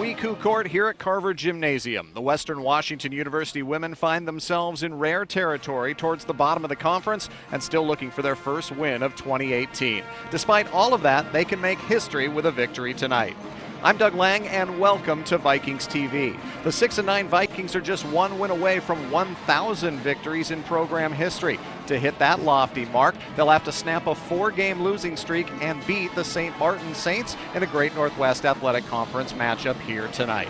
WECU Court here at Carver Gymnasium. The Western Washington University women find themselves in rare territory towards the bottom of the conference and still looking for their first win of 2018. Despite all of that, they can make history with a victory tonight. I'm Doug Lang, and welcome to Vikings TV. The 6-9 Vikings are just one win away from 1,000 victories in program history. To hit that lofty mark, they'll have to snap a 4-game losing streak and beat the St. Martin Saints in a Great Northwest Athletic Conference matchup here tonight.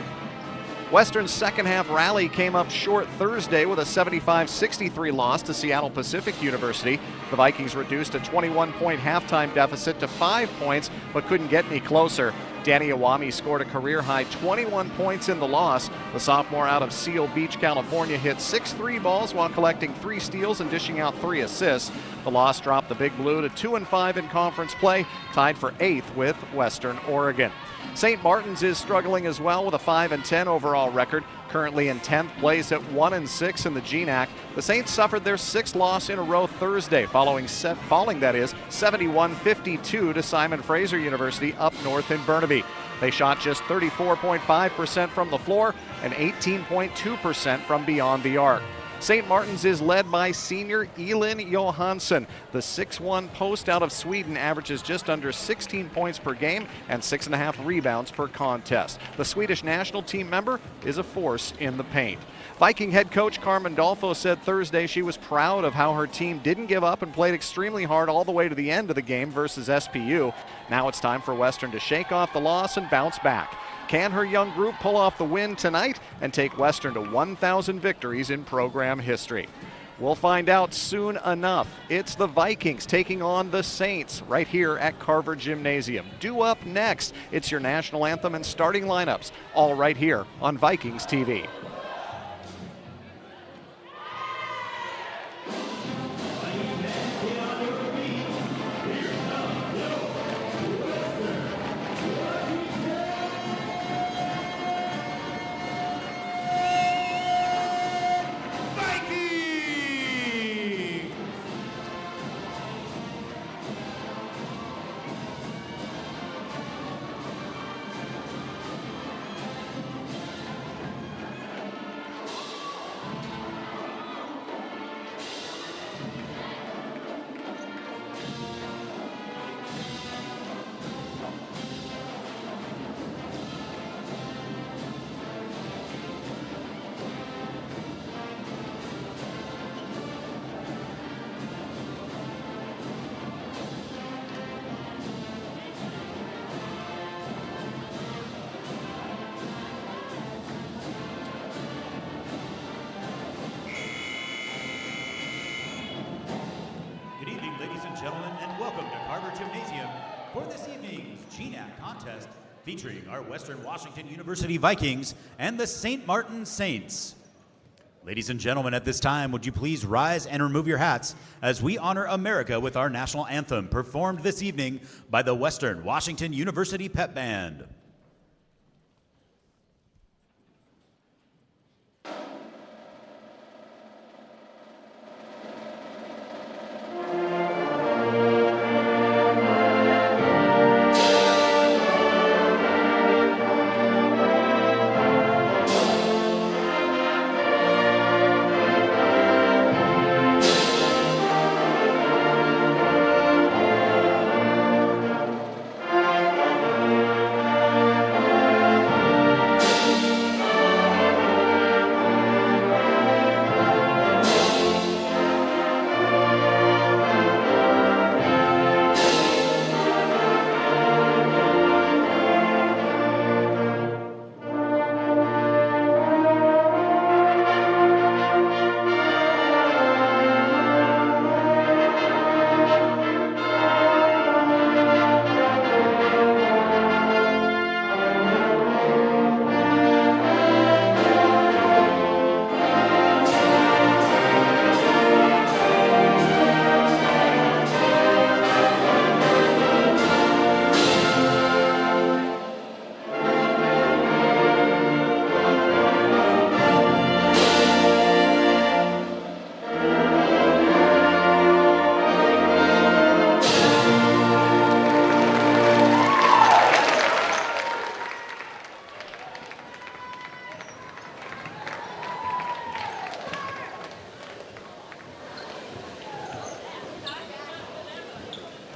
Western's second-half rally came up short Thursday with a 75-63 loss to Seattle Pacific University. The Vikings reduced a 21-point halftime deficit to 5 points, but couldn't get any closer. Danny Iwami scored a career-high 21 points in the loss. The sophomore out of Seal Beach, California, hit 6 3-balls while collecting 3 steals and dishing out 3 assists. The loss dropped the Big Blue to 2-5 in conference play, tied for 8th with Western Oregon. St. Martin's is struggling as well with a 5-10 overall record, currently in 10th place at 1-6 in the GNAC. The Saints suffered their 6th loss in a row Thursday, falling 71-52 to Simon Fraser University up north in Burnaby. They shot just 34.5% from the floor and 18.2% from beyond the arc. St. Martin's is led by senior Elin Johansson. The 6'1 post out of Sweden averages just under 16 points per game and 6.5 rebounds per contest. The Swedish national team member is a force in the paint. Viking head coach Carmen Dolfo said Thursday she was proud of how her team didn't give up and played extremely hard all the way to the end of the game versus SPU. Now it's time for Western to shake off the loss and bounce back. Can her young group pull off the win tonight and take Western to 1,000 victories in program history? We'll find out soon enough. It's the Vikings taking on the Saints right here at Carver Gymnasium. Due up next, it's your national anthem and starting lineups, all right here on Vikings TV. Gentlemen, and welcome to Carver Gymnasium for this evening's GNAC contest featuring our Western Washington University Vikings and the St. Martin Saints. Ladies and gentlemen, at this time, would you please rise and remove your hats as we honor America with our national anthem performed this evening by the Western Washington University Pep Band.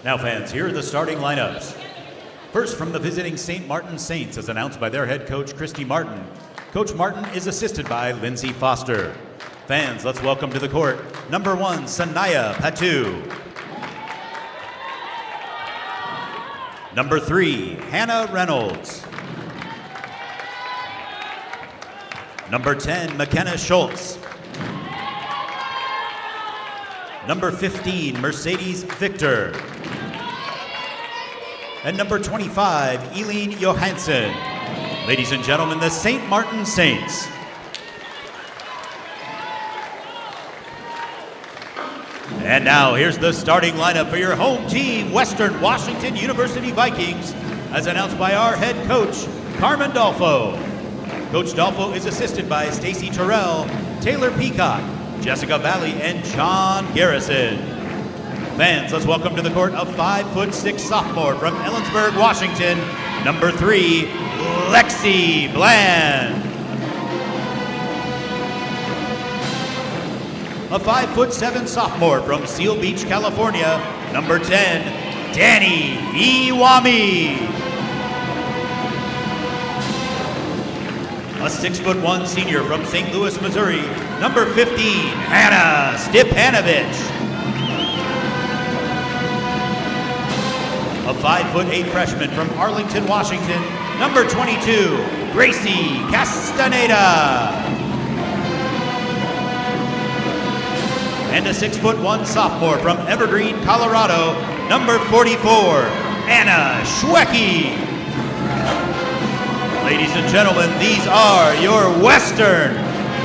Now fans, here are the starting lineups. First from the visiting St. Martin Saints, as announced by their head coach, Christy Martin. Coach Martin is assisted by Lindsay Foster. Fans, let's welcome to the court, number 1, Sanaya Patu. Number 3, Hannah Reynolds. Number 10, McKenna Schultz. Number 15, Mercedes Victor. And number 25, Eileen Johansson. Ladies and gentlemen, the St. Martin Saints. And now here's the starting lineup for your home team, Western Washington University Vikings, as announced by our head coach, Carmen Dolfo. Coach Dolfo is assisted by Stacy Terrell, Taylor Peacock, Jessica Valley, and John Garrison. Fans, let's welcome to the court a 5'6" sophomore from Ellensburg, Washington, number 3, Lexi Bland. A 5'7" sophomore from Seal Beach, California, number 10, Danny Iwami. A 6'1" senior from St. Louis, Missouri, number 15, Hannah Stipanovich. A 5'8" freshman from Arlington, Washington, number 22, Gracie Castaneda. And a 6'1" sophomore from Evergreen, Colorado, number 44, Anna Schwecke. Ladies and gentlemen, these are your Western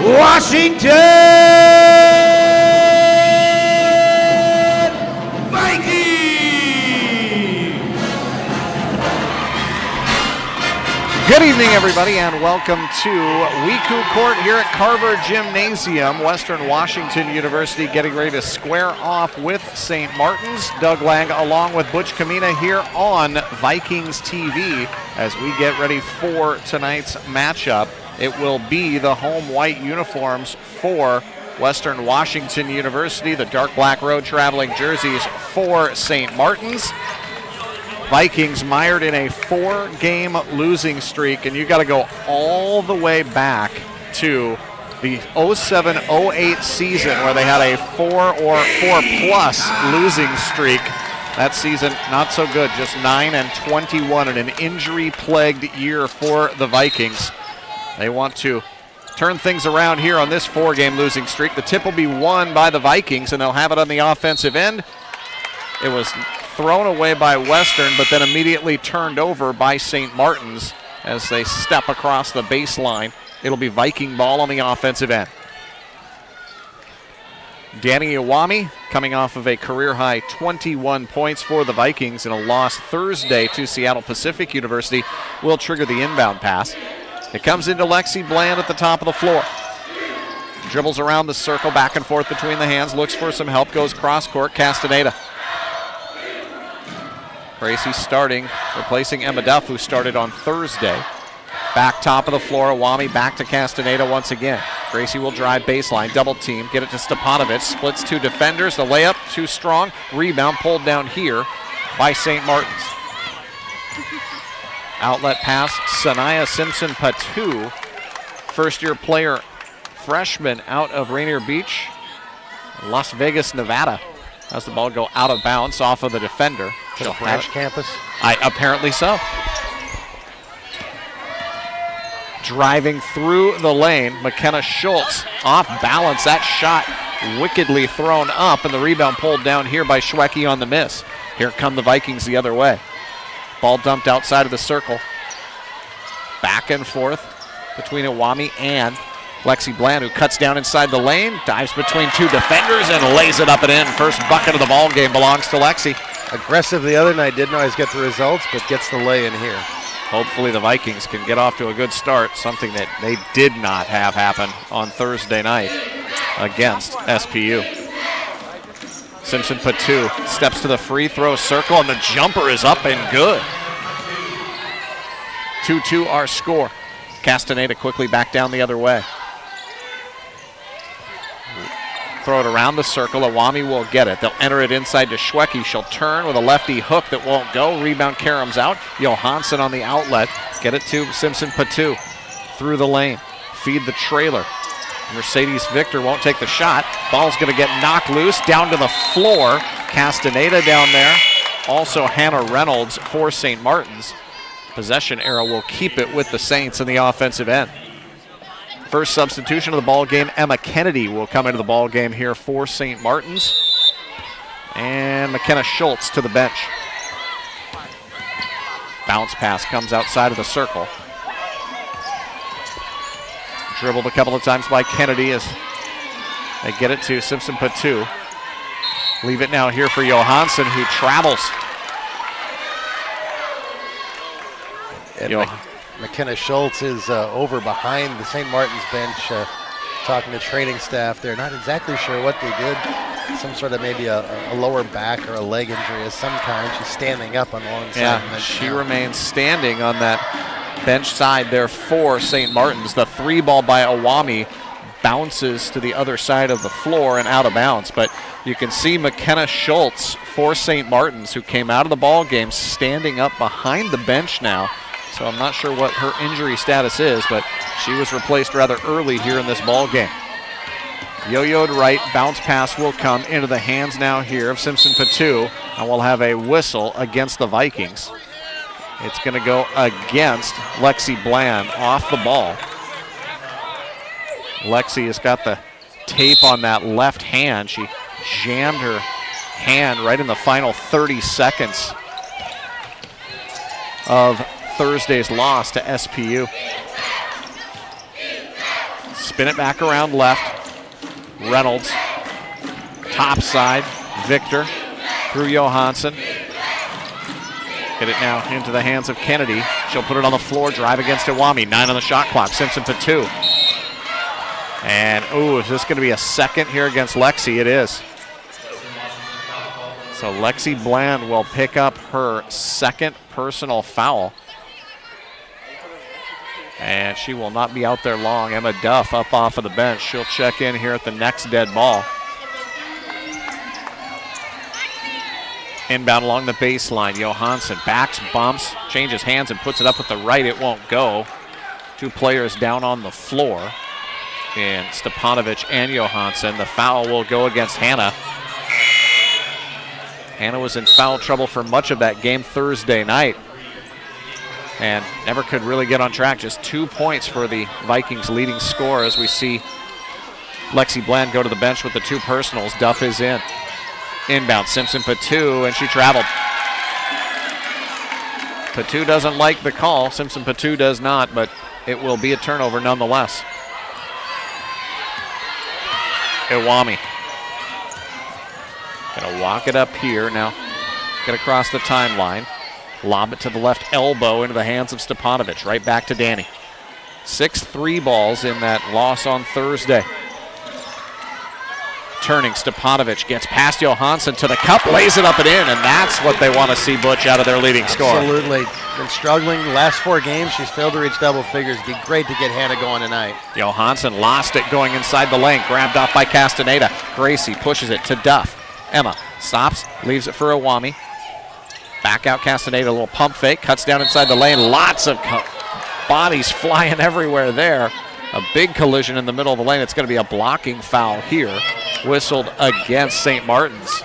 Washington Vikings! Good evening, everybody, and welcome to WECU Court here at Carver Gymnasium. Western Washington University getting ready to square off with St. Martin's. Doug Lang along with Butch Kamina here on Vikings TV as we get ready for tonight's matchup. It will be the home white uniforms for Western Washington University, the dark black road traveling jerseys for St. Martin's. Vikings mired in a 4-game losing streak, and you got to go all the way back to the 07-08 season where they had a 4 or 4+ losing streak. That season, not so good, just 9-21 in an injury-plagued year for the Vikings. They want to turn things around here on this 4-game losing streak. The tip will be won by the Vikings, and they'll have it on the offensive end. It was thrown away by Western, but then immediately turned over by St. Martin's as they step across the baseline. It'll be Viking ball on the offensive end. Danny Iwami coming off of a career-high 21 points for the Vikings in a loss Thursday to Seattle Pacific University will trigger the inbound pass. It comes into Lexi Bland at the top of the floor. Dribbles around the circle, back and forth between the hands, looks for some help, goes cross-court, Castaneda. Gracie starting, replacing Emma Duff, who started on Thursday. Back top of the floor, Iwami back to Castaneda once again. Gracie will drive baseline, double team, get it to Stepanovic, splits 2 defenders, the layup too strong, rebound pulled down here by St. Martin's. Outlet pass, Sanaya Simpson-Patu, first-year player, freshman out of Rainier Beach, Las Vegas, Nevada. As the ball go out of bounds off of the defender. The Branch campus? Apparently so. Driving through the lane, McKenna Schultz off balance. That shot wickedly thrown up, and the rebound pulled down here by Schwecke on the miss. Here come the Vikings the other way. Ball dumped outside of the circle. Back and forth between Iwami and Lexi Bland, who cuts down inside the lane, dives between 2 defenders, and lays it up and in. First bucket of the ball game belongs to Lexi. Aggressive the other night, didn't always get the results, but gets the lay in here. Hopefully the Vikings can get off to a good start, something that they did not have happen on Thursday night against SPU. Simpson-Patu steps to the free throw circle, and the jumper is up and good. 2-2 our score. Castaneda quickly back down the other way. throw it around the circle. Iwami will get it. They'll enter it inside to Schwecke. She'll turn with a lefty hook that won't go. Rebound Karams out. Johansson on the outlet. Get it to Simpson Patu. Through the lane. Feed the trailer. Mercedes Victor won't take the shot. Ball's going to get knocked loose. Down to the floor. Castaneda down there. Also Hannah Reynolds for St. Martin's. Possession arrow will keep it with the Saints in the offensive end. First substitution of the ball game, Emma Kennedy will come into the ball game here for St. Martin's. And McKenna Schultz to the bench. Bounce pass comes outside of the circle. Dribbled a couple of times by Kennedy as they get it to Simpson Patu. Leave it now here for Johansson, who travels. McKenna Schultz is over behind the St. Martin's bench talking to training staff. They're not exactly sure what they did. Some sort of maybe a lower back or a leg injury of some kind. She's standing up on the long side. Yeah, she remains standing on that bench side there for St. Martin's. The 3 ball by Iwami bounces to the other side of the floor and out of bounds. But you can see McKenna Schultz for St. Martin's, who came out of the ball game, standing up behind the bench now. So I'm not sure what her injury status is, but she was replaced rather early here in this ball game. Yo-yoed right, bounce pass will come into the hands now here of Simpson Patu, and we'll have a whistle against the Vikings. It's going to go against Lexi Bland off the ball. Lexi has got the tape on that left hand. She jammed her hand right in the final 30 seconds of Thursday's loss to SPU. Spin it back around left. Reynolds, top side, Victor through Johansson. Get it now into the hands of Kennedy. She'll put it on the floor, drive against Iwami. 9 on the shot clock, Simpson Patu. And, is this going to be a second here against Lexi? It is. So Lexi Bland will pick up her second personal foul. And she will not be out there long. Emma Duff up off of the bench. She'll check in here at the next dead ball. Inbound along the baseline. Johansson backs, bumps, changes hands, and puts it up with the right. It won't go. 2 players down on the floor in Stepanovic and Johansson. The foul will go against Hannah. Hannah was in foul trouble for much of that game Thursday night and never could really get on track. Just 2 points for the Vikings' leading scorer as we see Lexi Bland go to the bench with the 2 personals. Duff is in. Inbound, Simpson Patu, and she traveled. Patu doesn't like the call. Simpson Patu does not, but it will be a turnover nonetheless. Iwami. Gonna walk it up here now. Get across the timeline. Lob it to the left elbow into the hands of Stepanovic. Right back to Danny. 6 3 balls in that loss on Thursday. Turning, Stepanovic gets past Johansson to the cup, lays it up and in, and that's what they want to see, Butch, out of their leading scorer. Absolutely. Been struggling the last 4 games. She's failed to reach double figures. It'd be great to get Hannah going tonight. Johansson lost it going inside the lane. Grabbed off by Castaneda. Gracie pushes it to Duff. Emma stops, leaves it for Iwami. Back out Castaneda, a little pump fake, cuts down inside the lane. Lots of bodies flying everywhere there. A big collision in the middle of the lane. It's going to be a blocking foul here. Whistled against St. Martin's.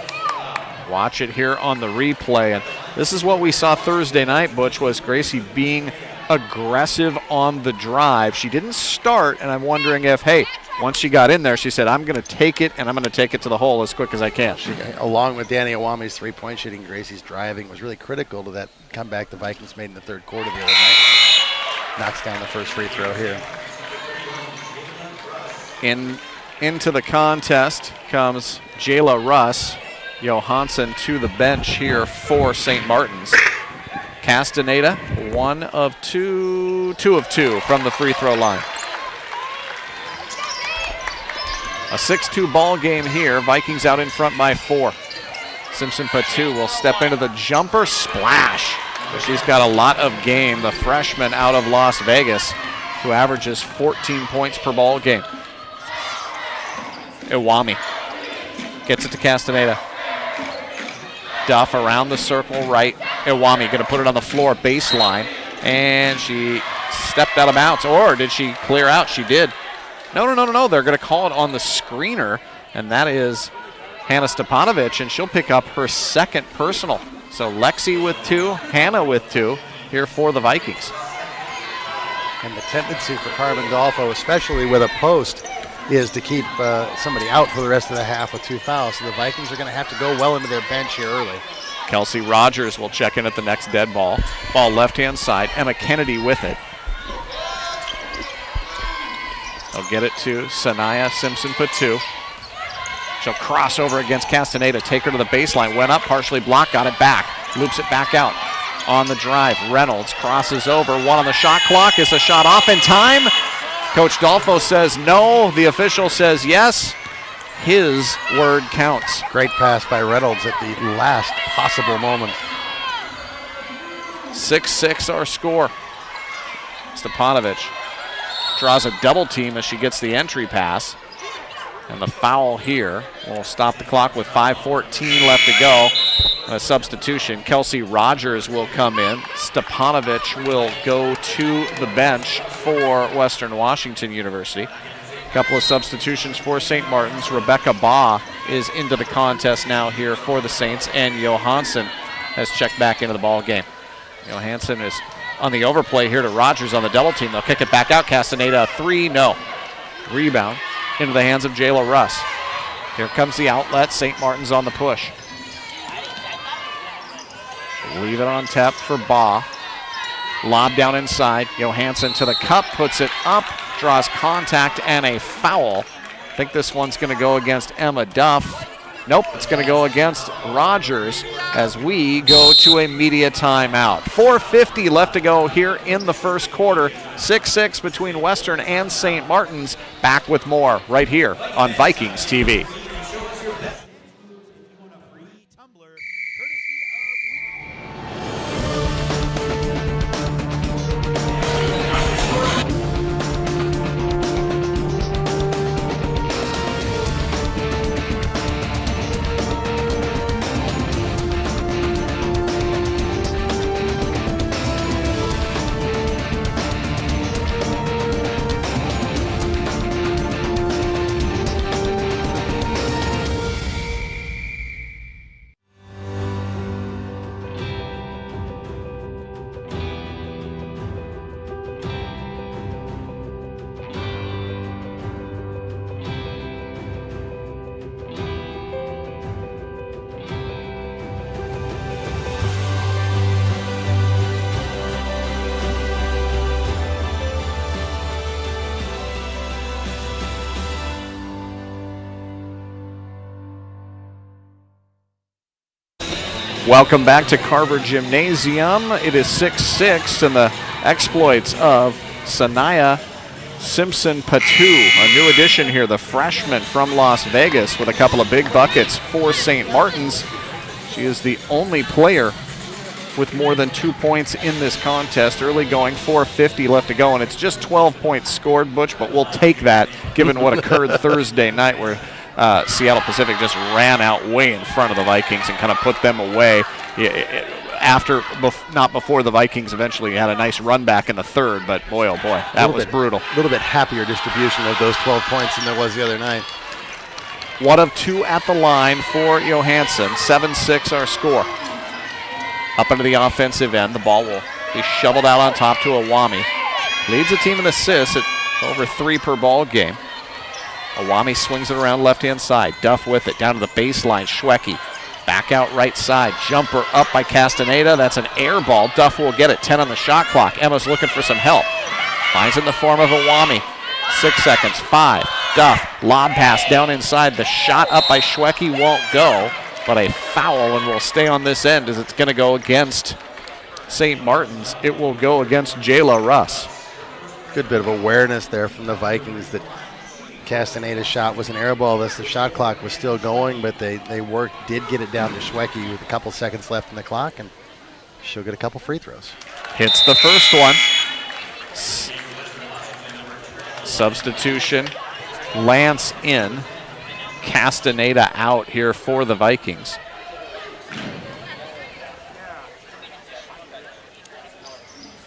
Watch it here on the replay. And this is what we saw Thursday night, Butch, was Gracie being aggressive on the drive. She didn't start, and I'm wondering if, hey, once she got in there, she said, I'm going to take it, and I'm going to take it to the hole as quick as I can. Along with Danny Iwami's 3-point shooting, Gracie's driving was really critical to that comeback the Vikings made in the 3rd quarter the other night. Knocks down the first free throw here. Into the contest comes Jayla Russ. Johansson to the bench here for St. Martin's. Castaneda, 1 of 2, 2 of 2 from the free throw line. A 6-2 ball game here. Vikings out in front by 4. Simpson Patu will step into the jumper, splash. She's got a lot of game, the freshman out of Las Vegas, who averages 14 points per ball game. Iwami Gets it to Castaneda. Duff around the circle right. Iwami going to put it on the floor baseline. And she stepped out of bounds. Or did she clear out? She did. No. They're going to call it on the screener. And that is Hannah Stepanovic. And she'll pick up her second personal. So Lexi with 2, Hannah with 2 here for the Vikings. And the tendency for Carmen Dolfo, especially with a post, is to keep somebody out for the rest of the half with 2 fouls. So the Vikings are going to have to go well into their bench here early. Kelsey Rogers will check in at the next dead ball. Ball left-hand side. Emma Kennedy with it. They'll get it to Sanaya Simpson-Patu. She'll cross over against Castaneda, take her to the baseline. Went up, partially blocked, got it back. Loops it back out. On the drive, Reynolds crosses over. 1 on the shot clock. Is the shot off in time? Coach Dolfo says no. The official says yes. His word counts. Great pass by Reynolds at the last possible moment. 6-6 our score. Stepanovic draws a double team as she gets the entry pass. And the foul here will stop the clock with 5:14 left to go. A substitution. Kelsey Rogers will come in. Stepanovic will go to the bench for Western Washington University. A couple of substitutions for St. Martin's. Rebecca Baugh is into the contest now here for the Saints, and Johansson has checked back into the ball game. Johansson is on the overplay here to Rogers on the double team. They'll kick it back out. Castaneda, a 3, no. Rebound into the hands of Jayla Russ. Here comes the outlet. St. Martin's on the push. Leave it on tap for Baugh. Lob down inside. Johansson to the cup, puts it up, draws contact and a foul. I think this one's going to go against Emma Duff. Nope, it's going to go against Rogers as we go to a media timeout. 4:50 left to go here in the first quarter. 6-6 between Western and St. Martin's. Back with more right here on Vikings TV. Welcome back to Carver Gymnasium. It is 6-6 and the exploits of Sanaya Simpson-Patu, a new addition here, the freshman from Las Vegas with a couple of big buckets for St. Martin's. She is the only player with more than 2 points in this contest. Early going, 4:50 left to go, and it's just 12 points scored, Butch, but we'll take that given what occurred Thursday night where Seattle Pacific just ran out way in front of the Vikings and kind of put them away not before the Vikings eventually had a nice run back in the third, but boy, oh boy, that was brutal. A little bit happier distribution of those 12 points than there was the other night. 1 of 2 at the line for Johansson. 7-6 our score. Up into the offensive end, the ball will be shoveled out on top to Iwami. Leads the team in assists at over 3 per ball game. Iwami swings it around left-hand side. Duff with it, down to the baseline. Schwecke back out right side. Jumper up by Castaneda. That's an air ball. Duff will get it. 10 on the shot clock. Emma's looking for some help. Finds it in the form of Iwami. 6 seconds. 5. Duff. Lob pass down inside. The shot up by Schwecke won't go, but a foul and will stay on this end as it's going to go against St. Martin's. It will go against Jayla Russ. Good bit of awareness there from the Vikings that Castaneda's shot was an air ball. The shot clock was still going, but they did get it down to Schwecke with a couple seconds left in the clock, and she'll get a couple free throws. Hits the first one. Substitution. Lance in. Castaneda out here for the Vikings.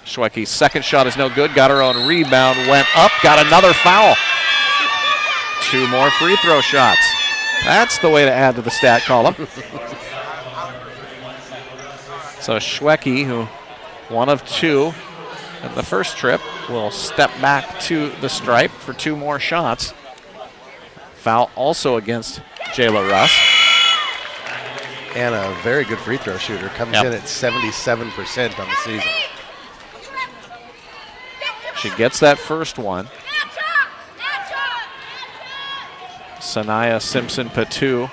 Schwecky's second shot is no good. Got her own rebound. Went up. Got another foul. 2 more free throw shots. That's the way to add to the stat column. So Schwecky, who 1 of 2 in the first trip, will step back to the stripe for 2 more shots. Foul also against Jayla Russ. And a very good free throw shooter. Comes in at 77% on the season. She gets that first one. Sanaya Simpson-Patu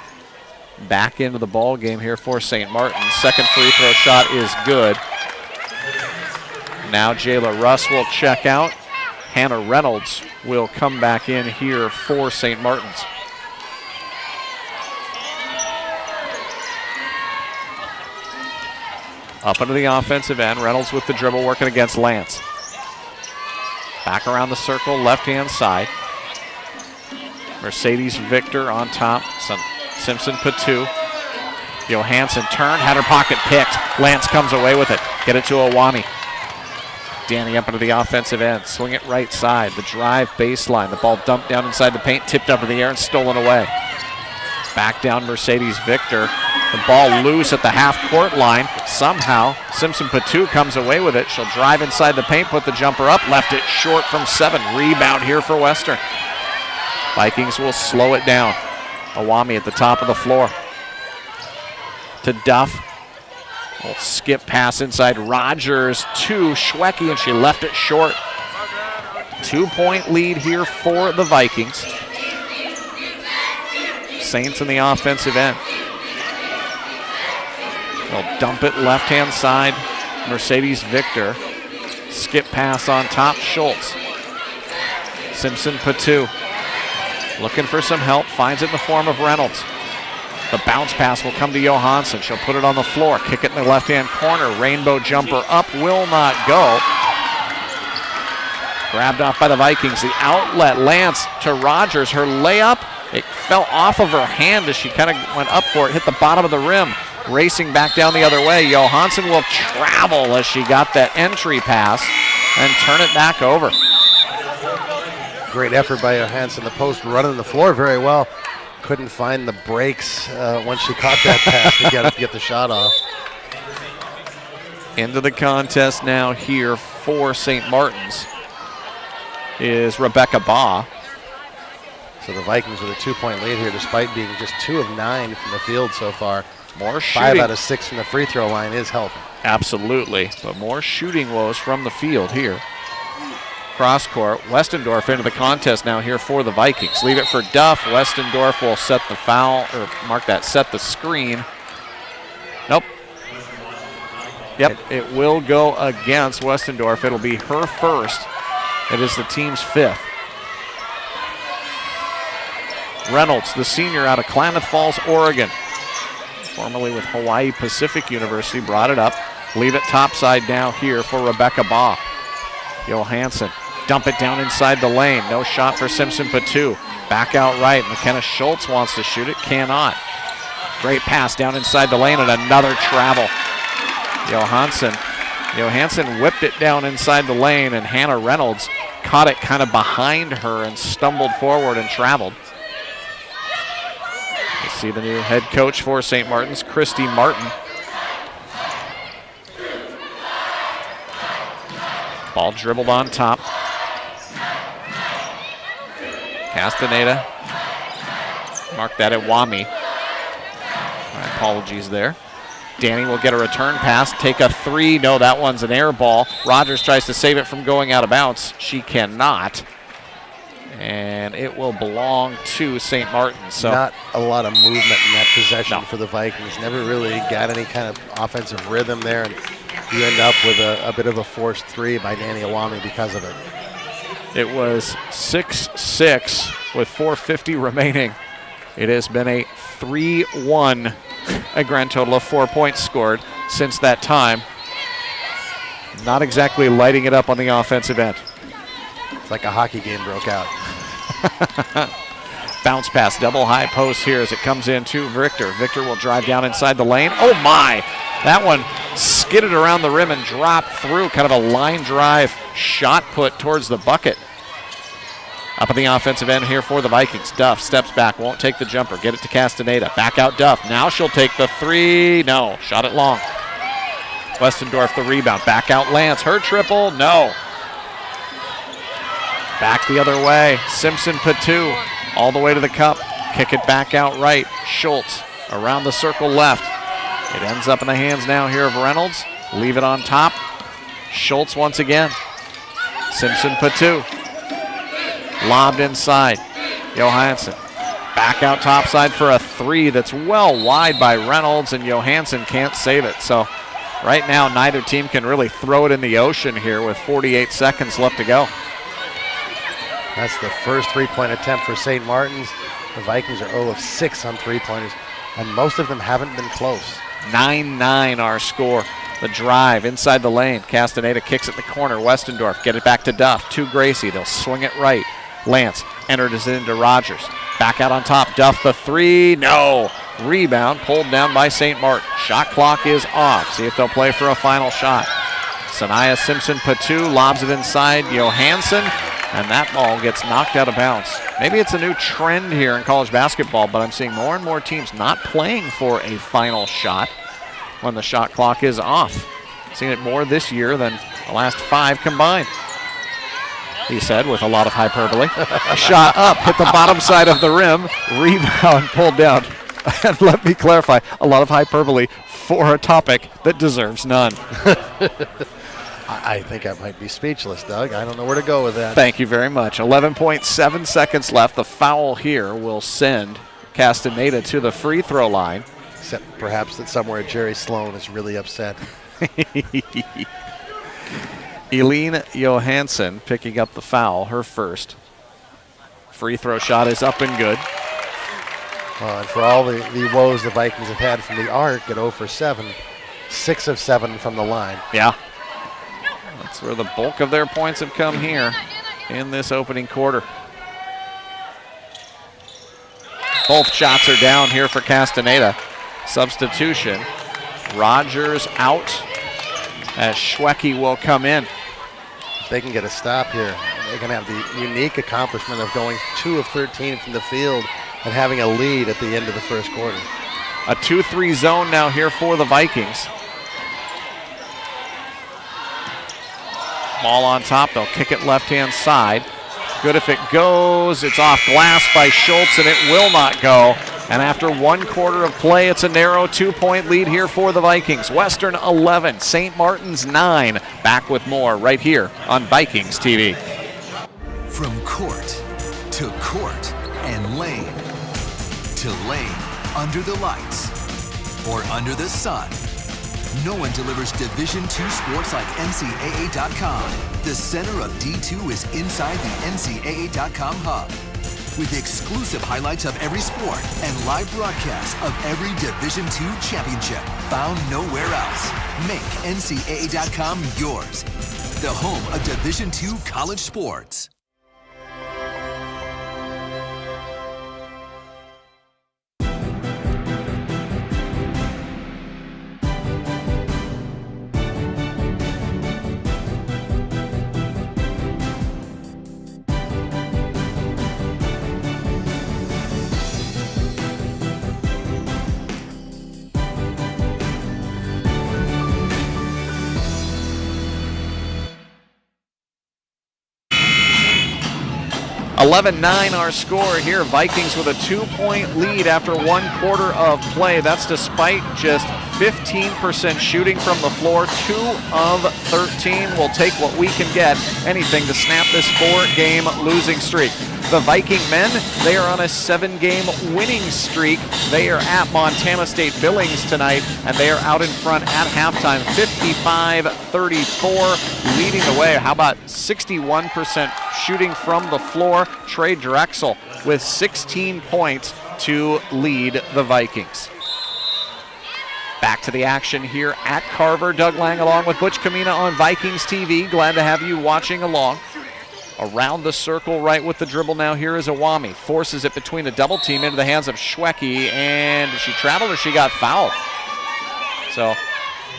back into the ball game here for St. Martin. Second free throw shot is good. Now Jayla Russ will check out. Hannah Reynolds will come back in here for St. Martin's. Up into the offensive end. Reynolds with the dribble working against Lance. Back around the circle, left-hand side. Mercedes Victor on top. Simpson-Patu. Johansson turned, had her pocket picked. Lance comes away with it. Get it to Awami. Danny up into the offensive end. Swing it right side. The drive baseline. The ball dumped down inside the paint, tipped up in the air and stolen away. Back down Mercedes Victor. The ball loose at the half-court line. Somehow, Simpson-Patu comes away with it. She'll drive inside the paint, put the jumper up, left it short from 7. Rebound here for Western. Vikings will slow it down. Awami at the top of the floor. To Duff. We'll skip pass inside Rogers to Schwecki, and she left it short. 2-point lead here for the Vikings. Saints in the offensive end. They'll dump it left-hand side. Mercedes Victor. Skip pass on top, Schultz. Simpson-Patu. Looking for some help, finds it in the form of Reynolds. The bounce pass will come to Johansson. She'll put it on the floor, kick it in the left-hand corner. Rainbow jumper up, will not go. Grabbed off by the Vikings. The outlet, Lance to Rogers. Her layup, it fell off of her hand as she kind of went up for it, hit the bottom of the rim. Racing back down the other way. Johansson will travel as she got that entry pass and turn it back over. Great effort by Johansson. The post running the floor very well. Couldn't find the breaks once she caught that pass to get the shot off. Into the contest now here for St. Martin's is Rebecca Baugh. So the Vikings with a 2-point lead here despite being just 2 of 9 from the field so far. More shooting. 5 out of 6 from the free throw line is helping. Absolutely, but more shooting woes from the field here. Cross court, Westendorf into the contest now here for the Vikings. Leave it for Duff. Westendorf will set the foul, or mark that, set the screen. Nope. Yep, it will go against Westendorf. It'll be her first. It is the team's 5th. Reynolds, the senior out of Klamath Falls, Oregon. Formerly with Hawaii Pacific University, brought it up. Leave it topside now here for Rebecca Baugh. Johansson, dump it down inside the lane. No shot for Simpson-Patu. Back out right. McKenna Schultz wants to shoot it, cannot. Great pass down inside the lane and another travel. Johansson whipped it down inside the lane, and Hannah Reynolds caught it kind of behind her and stumbled forward and traveled. You see the new head coach for St. Martin's, Christy Martin. Ball dribbled on top. Castaneda. Mark that at Wami. My apologies there. Danny will get a return pass, take a 3. No, that one's an air ball. Rogers tries to save it from going out of bounds. She cannot. And it will belong to St. Martin. So not a lot of movement in that possession for the Vikings. Never really got any kind of offensive rhythm there. And you end up with a bit of a forced 3 by Danny Awami because of it. It was 6-6 with 4:50 remaining. It has been a 3-1, a grand total of 4 points scored since that time. Not exactly lighting it up on the offensive end. It's like a hockey game broke out. Bounce pass, double high post here as it comes in to Victor. Victor will drive down inside the lane. Oh my! That one skidded around the rim and dropped through. Kind of a line drive shot put towards the bucket. Up at the offensive end here for the Vikings. Duff steps back, won't take the jumper. Get it to Castaneda. Back out Duff. Now she'll take the three. No, shot it long. Westendorf the rebound. Back out Lance. Her triple. No. Back the other way. Simpson Patu all the way to the cup. Kick it back out right. Schultz around the circle left. It ends up in the hands now here of Reynolds. Leave it on top. Schultz once again. Simpson Patu. Lobbed inside. Johansson back out topside for a three that's well wide by Reynolds, and Johansson can't save it. So right now neither team can really throw it in the ocean here with 48 seconds left to go. That's the first three-point attempt for St. Martin's. The Vikings are 0 of 6 on three-pointers, and most of them haven't been close. 9-9 our score. The drive inside the lane. Castaneda kicks it in the corner. Westendorf get it back to Duff. To Gracie. They'll swing it right. Lance enters it into Rogers. Back out on top. Duff the three. No. Rebound pulled down by St. Martin. Shot clock is off. See if they'll play for a final shot. Sanaya Simpson Patu lobs it inside Johansson, and that ball gets knocked out of bounds. Maybe it's a new trend here in college basketball, but I'm seeing more and more teams not playing for a final shot when the shot clock is off. Seen it more this year than the last 5 combined, he said with a lot of hyperbole. Shot up, hit the bottom side of the rim, rebound pulled down. And let me clarify, a lot of hyperbole for a topic that deserves none. I think I might be speechless, Doug. I don't know where to go with that. Thank you very much. 11.7 seconds left. The foul here will send Castaneda to the free throw line. Except perhaps that somewhere Jerry Sloan is really upset. Eileen Johansson picking up the foul, her first. Free throw shot is up and good. And for all the woes the Vikings have had from the arc at 0 for 7, 6 of 7 from the line. Yeah. That's where the bulk of their points have come here in this opening quarter. Both shots are down here for Castaneda. Substitution. Rogers out as Schwecke will come in. If they can get a stop here, they can have the unique accomplishment of going 2 of 13 from the field and having a lead at the end of the first quarter. A 2-3 zone now here for the Vikings. Ball on top, they'll kick it left-hand side. Good if it goes. It's off glass by Schultz, and it will not go. And after 1 quarter of play, it's a narrow 2-point lead here for the Vikings. Western 11, St. Martin's 9. Back with more right here on Vikings TV. From court to court and lane to lane, under the lights or under the sun. No one delivers Division II sports like NCAA.com. The center of D2 is inside the NCAA.com hub, with exclusive highlights of every sport and live broadcasts of every Division II championship found nowhere else. Make NCAA.com yours, the home of Division II college sports. $11-9 our score here. Vikings with a 2-point lead after 1 quarter of play. That's despite just 15% shooting from the floor. 2 of 13. We'll take what we can get. Anything to snap this 4-game losing streak. The Viking men, they are on a 7-game winning streak. They are at Montana State Billings tonight, and they are out in front at halftime, 55-34, leading the way. How about 61% shooting from the floor? Trey Drexel with 16 points to lead the Vikings. Back to the action here at Carver. Doug Lang along with Butch Kamina on Vikings TV. Glad to have you watching along. Around the circle, right with the dribble now. Here is Awami. Forces it between the double team into the hands of Schwecke. And did she travel or she got fouled? So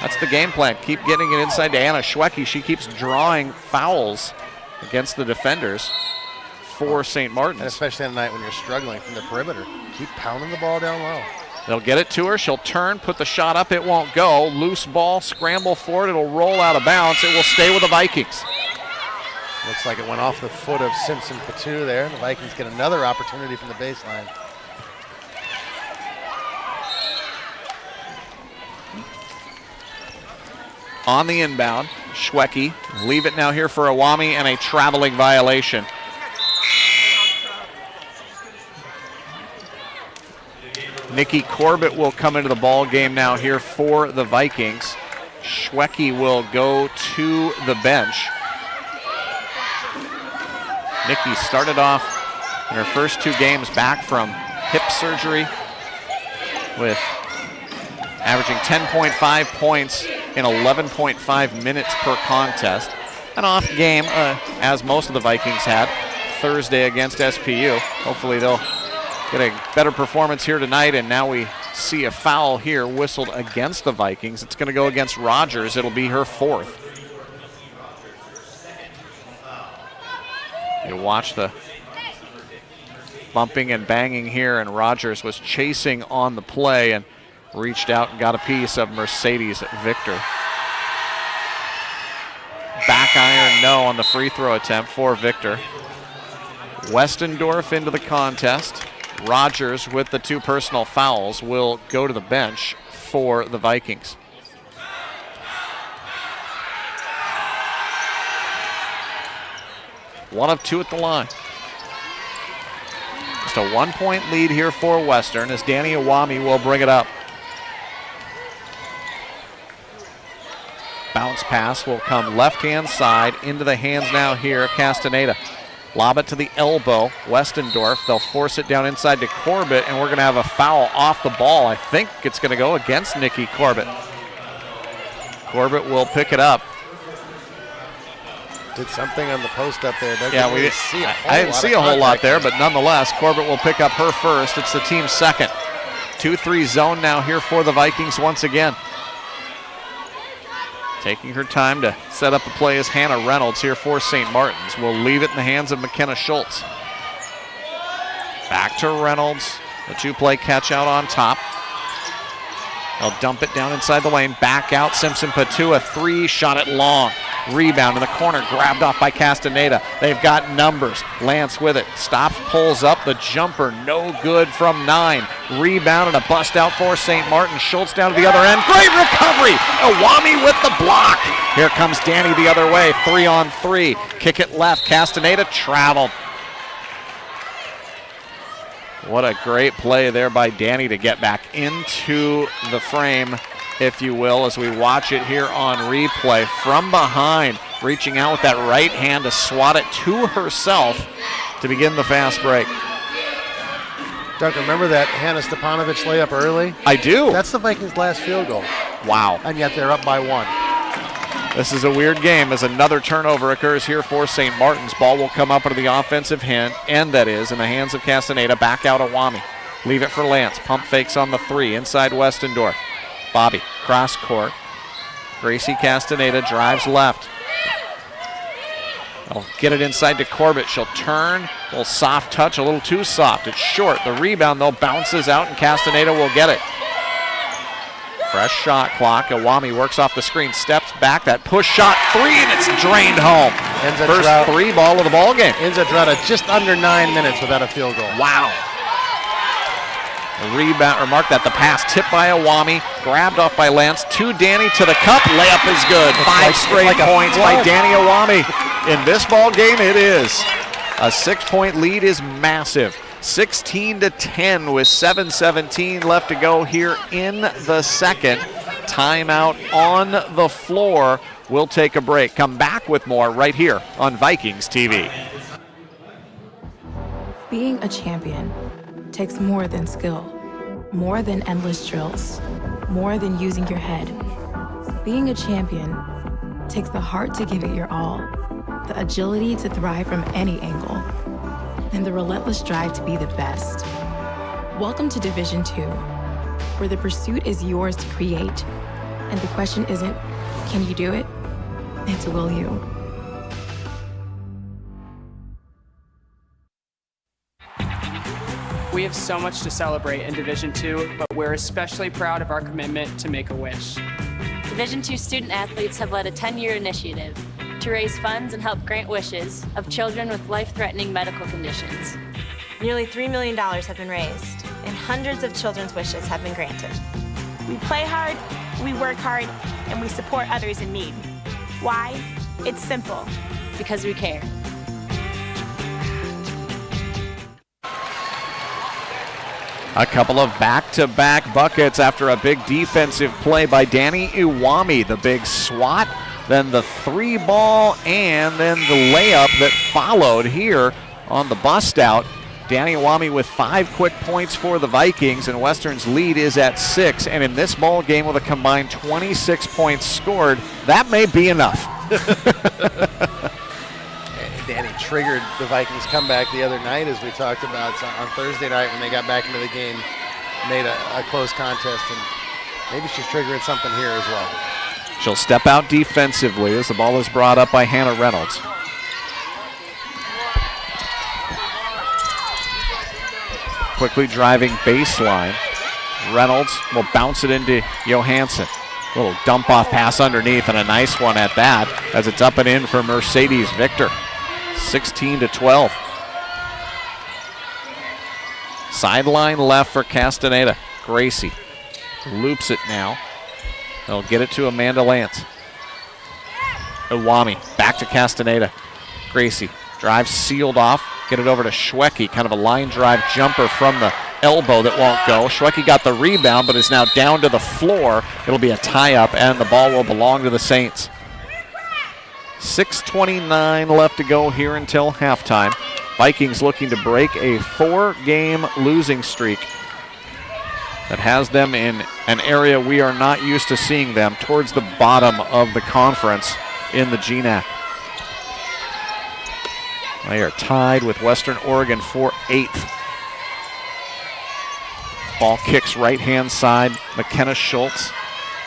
that's the game plan. Keep getting it inside to Anna Schwecke. She keeps drawing fouls against the defenders for St. Martin's. And especially on a night when you're struggling from the perimeter. Keep pounding the ball down low. They'll get it to her. She'll turn, put the shot up. It won't go. Loose ball, scramble for it. It'll roll out of bounds. It will stay with the Vikings. Looks like it went off the foot of Simpson Patu there. The Vikings get another opportunity from the baseline. On the inbound, Schwecke. Leave it now here for Awami and a traveling violation. Nikki Corbett will come into the ball game now here for the Vikings. Schwecke will go to the bench. Nikki started off in her first 2 games back from hip surgery with averaging 10.5 points in 11.5 minutes per contest. An off game, as most of the Vikings had, Thursday against SPU. Hopefully they'll get a better performance here tonight, and now we see a foul here whistled against the Vikings. It's going to go against Rogers. It'll be her 4th. You watch the bumping and banging here, and Rogers was chasing on the play and reached out and got a piece of Mercedes Victor. Back iron no on the free throw attempt for Victor. Westendorf into the contest. Rogers with the 2 personal fouls will go to the bench for the Vikings. One of 2 at the line. Just a 1-point lead here for Western as Danny Awami will bring it up. Bounce pass will come left-hand side into the hands now here of Castaneda. Lob it to the elbow, Westendorf. They'll force it down inside to Corbett, and we're going to have a foul off the ball. I think it's going to go against Nikki Corbett. Corbett will pick it up. Did something on the post up there. Yeah, I didn't see a whole lot there, but nonetheless, Corbett will pick up her first. It's the team's second. 2-3 zone now here for the Vikings once again. Taking her time to set up the play is Hannah Reynolds here for St. Martin's. Will leave it in the hands of McKenna Schultz. Back to Reynolds. The 2-play catch out on top. They'll dump it down inside the lane. Back out Simpson Patu. A 3, shot it long. Rebound in the corner, grabbed off by Castaneda. They've got numbers. Lance with it. Stops, pulls up. The jumper, no good from 9. Rebound and a bust out for St. Martin. Schultz down to the other end. Great recovery. Awami with the block. Here comes Danny the other way. 3-on-3. Kick it left. Castaneda traveled. What a great play there by Danny to get back into the frame, if you will, as we watch it here on replay from behind, reaching out with that right hand to swat it to herself to begin the fast break. Duncan, remember that Hannah Stepanovich layup early? I do. That's the Vikings' last field goal. Wow. And yet they're up by 1. This is a weird game as another turnover occurs here for St. Martin's. Ball will come up into the offensive end, that is, in the hands of Castaneda. Back out Awami. Leave it for Lance. Pump fakes on the 3 inside Westendorf. Bobby, cross court. Gracie Castaneda drives left. They'll get it inside to Corbett. She'll turn. A little soft touch, a little too soft. It's short. The rebound, though, bounces out, and Castaneda will get it. Fresh shot clock. Awami works off the screen, steps back. That push shot 3, and it's drained home. First 3 ball of the ball game. Inzadrata just under 9 minutes without a field goal. Wow. A rebound, or mark that, the pass tipped by Awami, grabbed off by Lance, to Danny, to the cup, layup is good. 5 straight points by Danny Awami. In this ball game, it is. A 6-point lead is massive. 16-10 with 7:17 left to go here in the second. Timeout on the floor. We'll take a break. Come back with more right here on Vikings TV. Being a champion takes more than skill, more than endless drills, more than using your head. Being a champion takes the heart to give it your all, the agility to thrive from any angle, and the relentless drive to be the best. Welcome to Division II, where the pursuit is yours to create, and the question isn't, can you do it? It's will you. We have so much to celebrate in Division II, but we're especially proud of our commitment to make a wish. Division II student athletes have led a 10-year initiative to raise funds and help grant wishes of children with life-threatening medical conditions. Nearly $3 million have been raised, and hundreds of children's wishes have been granted. We play hard, we work hard, and we support others in need. Why? It's simple. Because we care. A couple of back-to-back buckets after a big defensive play by Danny Iwami. The big swat, then the 3-ball, and then the layup that followed here on the bust out. Danny Iwami with 5 quick points for the Vikings, and Western's lead is at 6. And in this ball game with a combined 26 points scored, that may be enough. Danny triggered the Vikings comeback the other night, as we talked about on Thursday night when they got back into the game, made a close contest, and maybe she's triggering something here as well. She'll step out defensively as the ball is brought up by Hannah Reynolds. Quickly driving baseline. Reynolds will bounce it into Johansson. Little dump off pass underneath, and a nice one at that, as it's up and in for Mercedes Victor. 16-12. Sideline left for Castaneda. Gracie loops it now. They'll get it to Amanda Lance. Iwami back to Castaneda. Gracie drives sealed off. Get it over to Schwecke. Kind of a line drive jumper from the elbow that won't go. Schwecke got the rebound, but is now down to the floor. It'll be a tie-up, and the ball will belong to the Saints. 6:29 left to go here until halftime. Vikings looking to break a 4-game losing streak that has them in an area we are not used to seeing them, towards the bottom of the conference in the GNAC. They are tied with Western Oregon for 8th. Ball kicks right-hand side. McKenna Schultz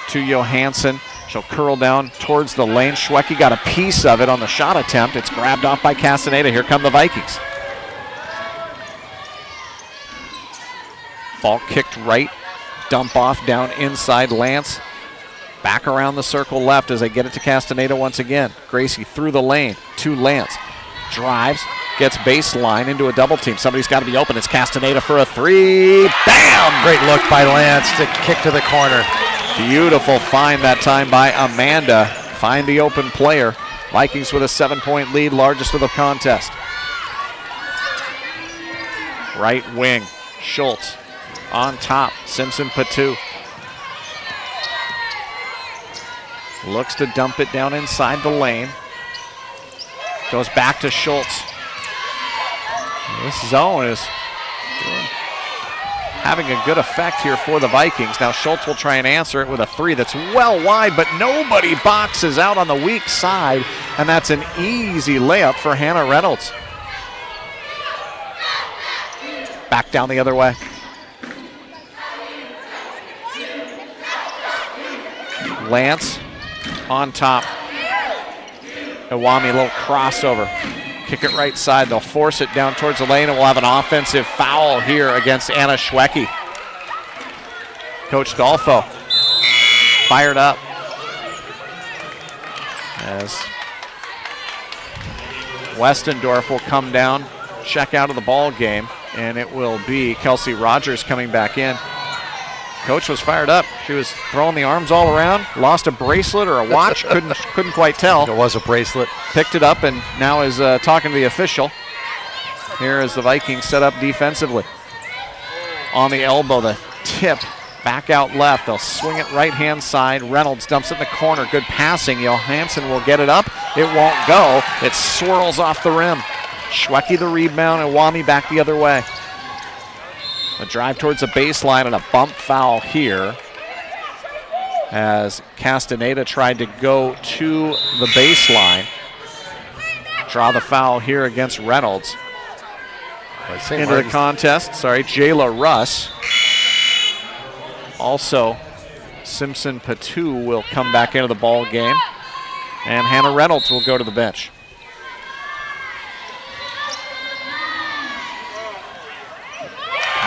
to Johansson. She'll curl down towards the lane. Schwecke got a piece of it on the shot attempt. It's grabbed off by Castaneda. Here come the Vikings. Ball kicked right. Dump off down inside. Lance back around the circle left as they get it to Castaneda once again. Gracie through the lane to Lance. Drives, gets baseline into a double team. Somebody's got to be open. It's Castaneda for a 3. Bam! Great look by Lance to kick to the corner. Beautiful find that time by Amanda. Find the open player. Vikings with a 7-point lead, largest of the contest. Right wing, Schultz on top. Simpson Patu looks to dump it down inside the lane. Goes back to Schultz. This zone is having a good effect here for the Vikings. Now Schultz will try and answer it with a 3 that's well wide, but nobody boxes out on the weak side, and that's an easy layup for Hannah Reynolds. Back down the other way. Lance on top. Iwami, a little crossover. Kick it right side. They'll force it down towards the lane, and we'll have an offensive foul here against Anna Schwecke. Coach Dolfo fired up as Westendorf will come down, check out of the ball game, and it will be Kelsey Rogers coming back in. Coach was fired up. She was throwing the arms all around. Lost a bracelet or a watch. couldn't quite tell. It was a bracelet. Picked it up and now is talking to the official. Here is the Vikings set up defensively. On the elbow, the tip back out left. They'll swing it right-hand side. Reynolds dumps it in the corner. Good passing. Johansson will get it up. It won't go. It swirls off the rim. Schwecke the rebound, and Iwami back the other way. A drive towards the baseline and a bump foul here as Castaneda tried to go to the baseline. draw the foul here against Reynolds. Into the contest, Jayla Russ. Also, Simpson Patu will come back into the ball game. And Hannah Reynolds will go to the bench.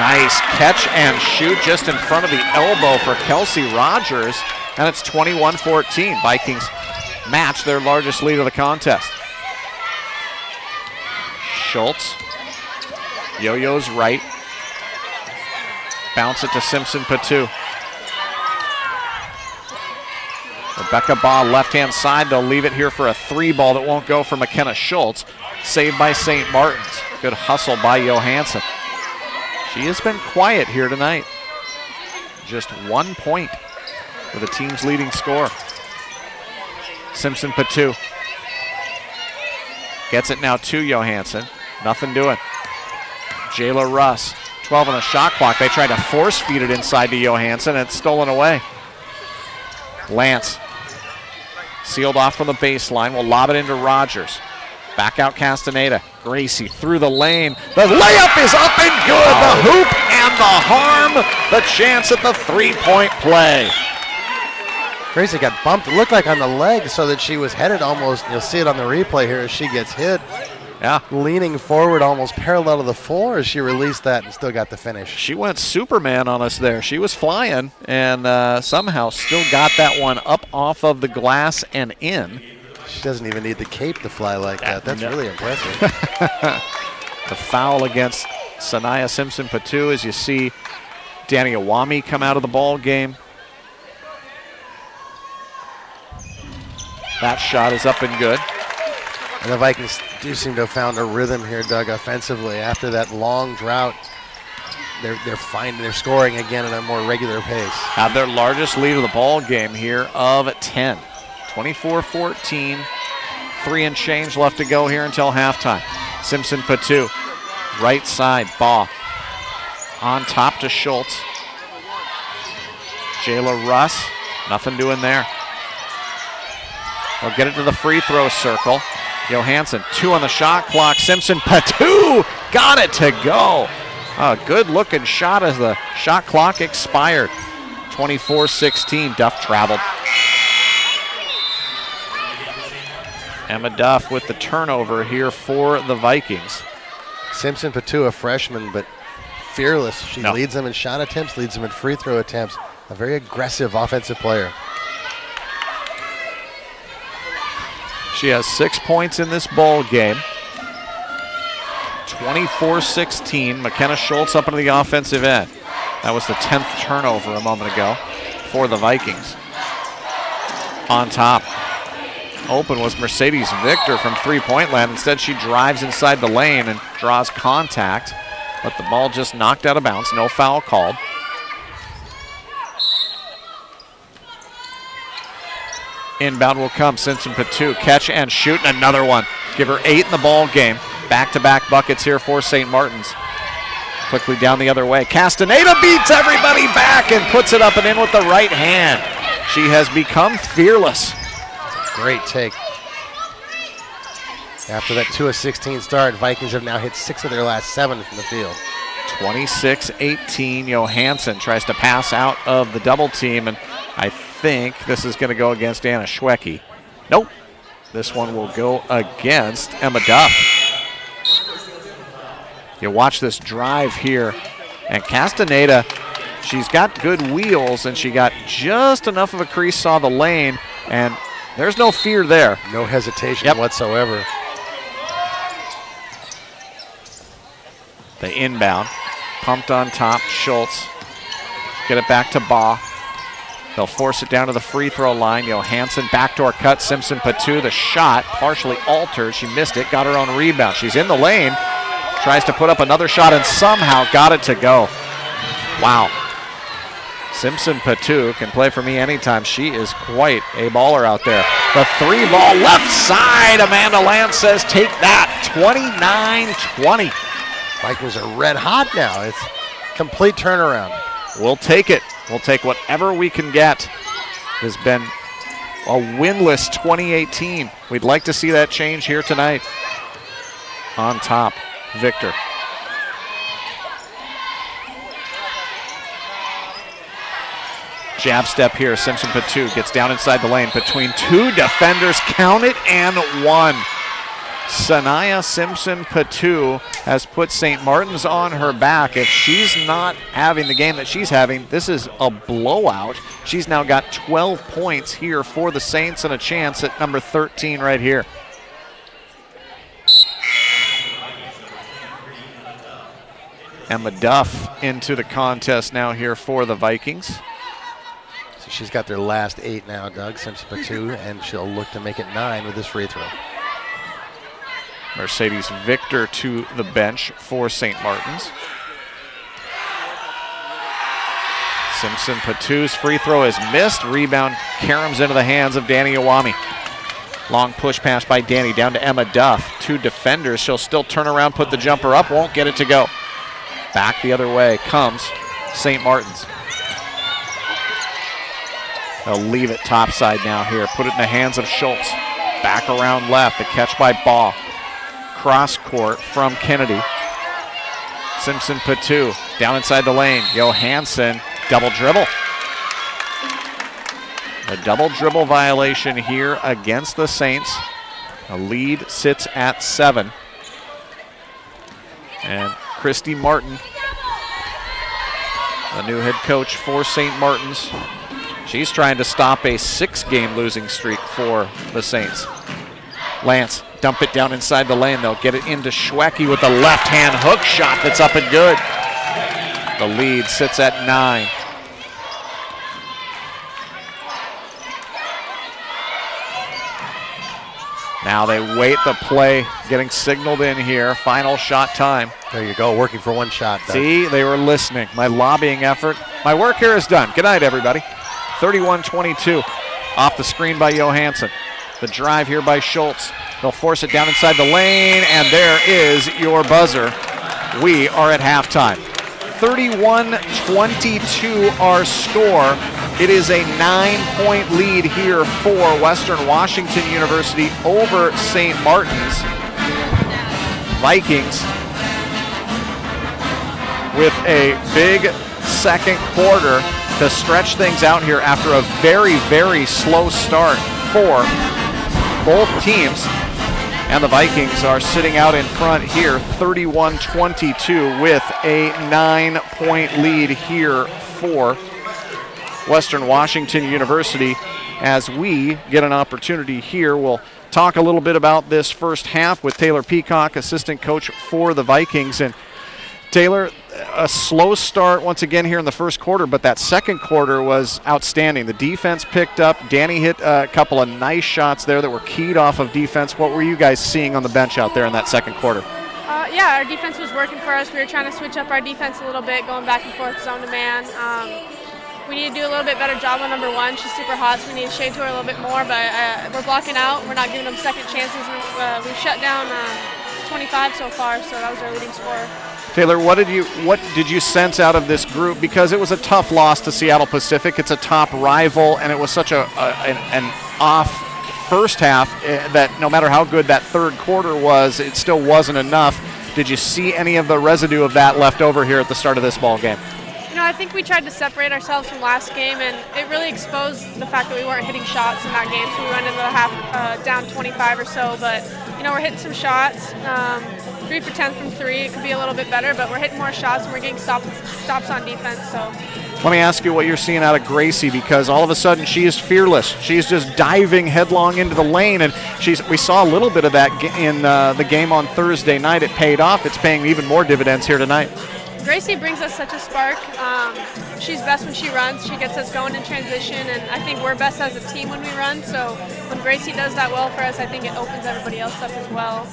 Nice catch and shoot just in front of the elbow for Kelsey Rogers. And it's 21-14. Vikings match their largest lead of the contest. Schultz. Yo-yo's right. Bounce it to Simpson Patu. Rebecca Baugh left-hand side. They'll leave it here for a 3-ball that won't go for McKenna Schultz. Saved by St. Martin's. Good hustle by Johansson. She has been quiet here tonight. Just 1 point for the team's leading scorer. Simpson Patu gets it now to Johansson. Nothing doing. Jayla Russ, 12 on the shot clock. They tried to force feed it inside to Johansson, and it's stolen away. Lance, sealed off from the baseline, will lob it into Rogers. Back out Castaneda. Gracie through the lane. The layup is up and good. The hoop and the harm. The chance at the three-point play. Gracie got bumped. It looked like on the leg so that she was headed almost. You'll see it on the replay here as she gets hit. Yeah. Leaning forward almost parallel to the floor as she released that and still got the finish. She went Superman on us there. She was flying and somehow still got that one up off of the glass and in. She doesn't even need the cape to fly like that. That's really impressive. The foul against Sanaya Simpson Patu as you see Danny Awami come out of the ball game. That shot is up and good. And the Vikings do seem to have found a rhythm here, Doug, offensively. After that long drought, they're scoring again at a more regular pace. Have their largest lead of the ball game here of 10. 24-14. 3 and change left to go here until halftime. Simpson Patu, right side, Baugh. On top to Schultz. Jayla Russ, nothing doing there. They'll get it to the free throw circle. Johansson, 2 on the shot clock. Simpson Patu got it to go. A good looking shot as the shot clock expired. 24-16, Duff traveled. Emma Duff with the turnover here for the Vikings. Simpson Patu, a freshman, but fearless. She leads them in shot attempts, leads them in free throw attempts. A very aggressive offensive player. She has 6 points in this ball game. 24-16. McKenna Schultz up into the offensive end. That was the 10th turnover a moment ago for the Vikings. On top. Open was Mercedes Victor from three-point land. Instead, she drives inside the lane and draws contact. But the ball just knocked out of bounds. No foul called. Inbound will come. Simpson Patu, catch and shoot, and another one. Give her 8 in the ball game. Back-to-back buckets here for St. Martin's. Quickly down the other way. Castaneda beats everybody back and puts it up and in with the right hand. She has become fearless. Great take. After that 2 of 16 start, Vikings have now hit 6 of their last 7 from the field. 26-18. Johansson tries to pass out of the double team, and I think this is going to go against Anna Schwecke. Nope. This one will go against Emma Duff. You watch this drive here, and Castaneda, she's got good wheels, and she got just enough of a crease, saw the lane, and there's no fear there. No hesitation whatsoever. The inbound, pumped on top, Schultz. Get it back to Baugh. They'll force it down to the free throw line. Johansson, backdoor cut, Simpson Patu. The shot partially altered. She missed it, got her own rebound. She's in the lane, tries to put up another shot and somehow got it to go. Wow. Simpson Patu can play for me anytime. She is quite a baller out there. The 3-ball left side. Amanda Lance says, take that. 29-20. Vikings are red hot now. It's complete turnaround. We'll take it. We'll take whatever we can get. Has been a winless 2018. We'd like to see that change here tonight. on top. Victor. Jab step here. Simpson Patu gets down inside the lane between two defenders. Count it and one. Sanaya Simpson Patu has put St. Martin's on her back. If she's not having the game that she's having, this is a blowout. She's now got 12 points here for the Saints and a chance at number 13 right here. Emma Duff into the contest now here for the Vikings. So she's got their last 8 now, Doug, Simpson Patu, and she'll look to make it 9 with this free throw. Mercedes Victor to the bench for St. Martin's. Simpson Patu's free throw is missed. Rebound caroms into the hands of Danny Iwami. Long push pass by Danny down to Emma Duff. 2 defenders. She'll still turn around, put the jumper up, won't get it to go. Back the other way comes St. Martin's. They'll leave it topside now here. Put it in the hands of Schultz. Back around left. The catch by Ball. Cross court from Kennedy. Simpson Patu down inside the lane. Johansson, double dribble. A double dribble violation here against the Saints. The lead sits at 7. And Christy Martin, the new head coach for St. Martin's, she's trying to stop a 6-game losing streak for the Saints. Lance, dump it down inside the lane. They'll get it into Schwecke with a left-hand hook shot that's up and good. The lead sits at 9. Now they wait the play, getting signaled in here. Final shot time. There you go, working for one shot, Doug. See, they were listening. My lobbying effort. My work here is done. Good night, everybody. 31-22. Off the screen by Johansson. The drive here by Schultz. They'll force it down inside the lane, and there is your buzzer. We are at halftime. 31-22 our score. It is a 9-point lead here for Western Washington University over St. Martin's. Vikings with a big second quarter to stretch things out here after a very, very slow start for both teams. And the Vikings are sitting out in front here, 31-22, with a 9-point lead here for Western Washington University. As we get an opportunity here, we'll talk a little bit about this first half with Taylor Peacock, assistant coach for the Vikings. And Taylor, a slow start once again here in the first quarter, but that second quarter was outstanding. The defense picked up. Danny hit a couple of nice shots there that were keyed off of defense. What were you guys seeing on the bench out there in that second quarter? Yeah, our defense was working for us. We were trying to switch up our defense a little bit, going back and forth zone to man. We need to do a little bit better job on number 1. She's super hot, so we need to shade to her a little bit more, but we're blocking out. We're not giving them second chances. We've shut down 25 so far, so that was our leading scorer. Taylor, what did you sense out of this group? Because it was a tough loss to Seattle Pacific. It's a top rival, and it was such an off first half that no matter how good that third quarter was, it still wasn't enough. Did you see any of the residue of that left over here at the start of this ball game? You know, I think we tried to separate ourselves from last game, and it really exposed the fact that we weren't hitting shots in that game, so we went into the half down 25 or so, but, you know, we're hitting some shots. 3 for 10 from 3. It could be a little bit better, but we're hitting more shots and we're getting stops on defense. So, let me ask you what you're seeing out of Gracie, because all of a sudden she is fearless. She's just diving headlong into the lane, and we saw a little bit of that in the game on Thursday night. It paid off. It's paying even more dividends here tonight. Gracie brings us such a spark. She's best when she runs. She gets us going in transition, and I think we're best as a team when we run. So when Gracie does that well for us, I think it opens everybody else up as well.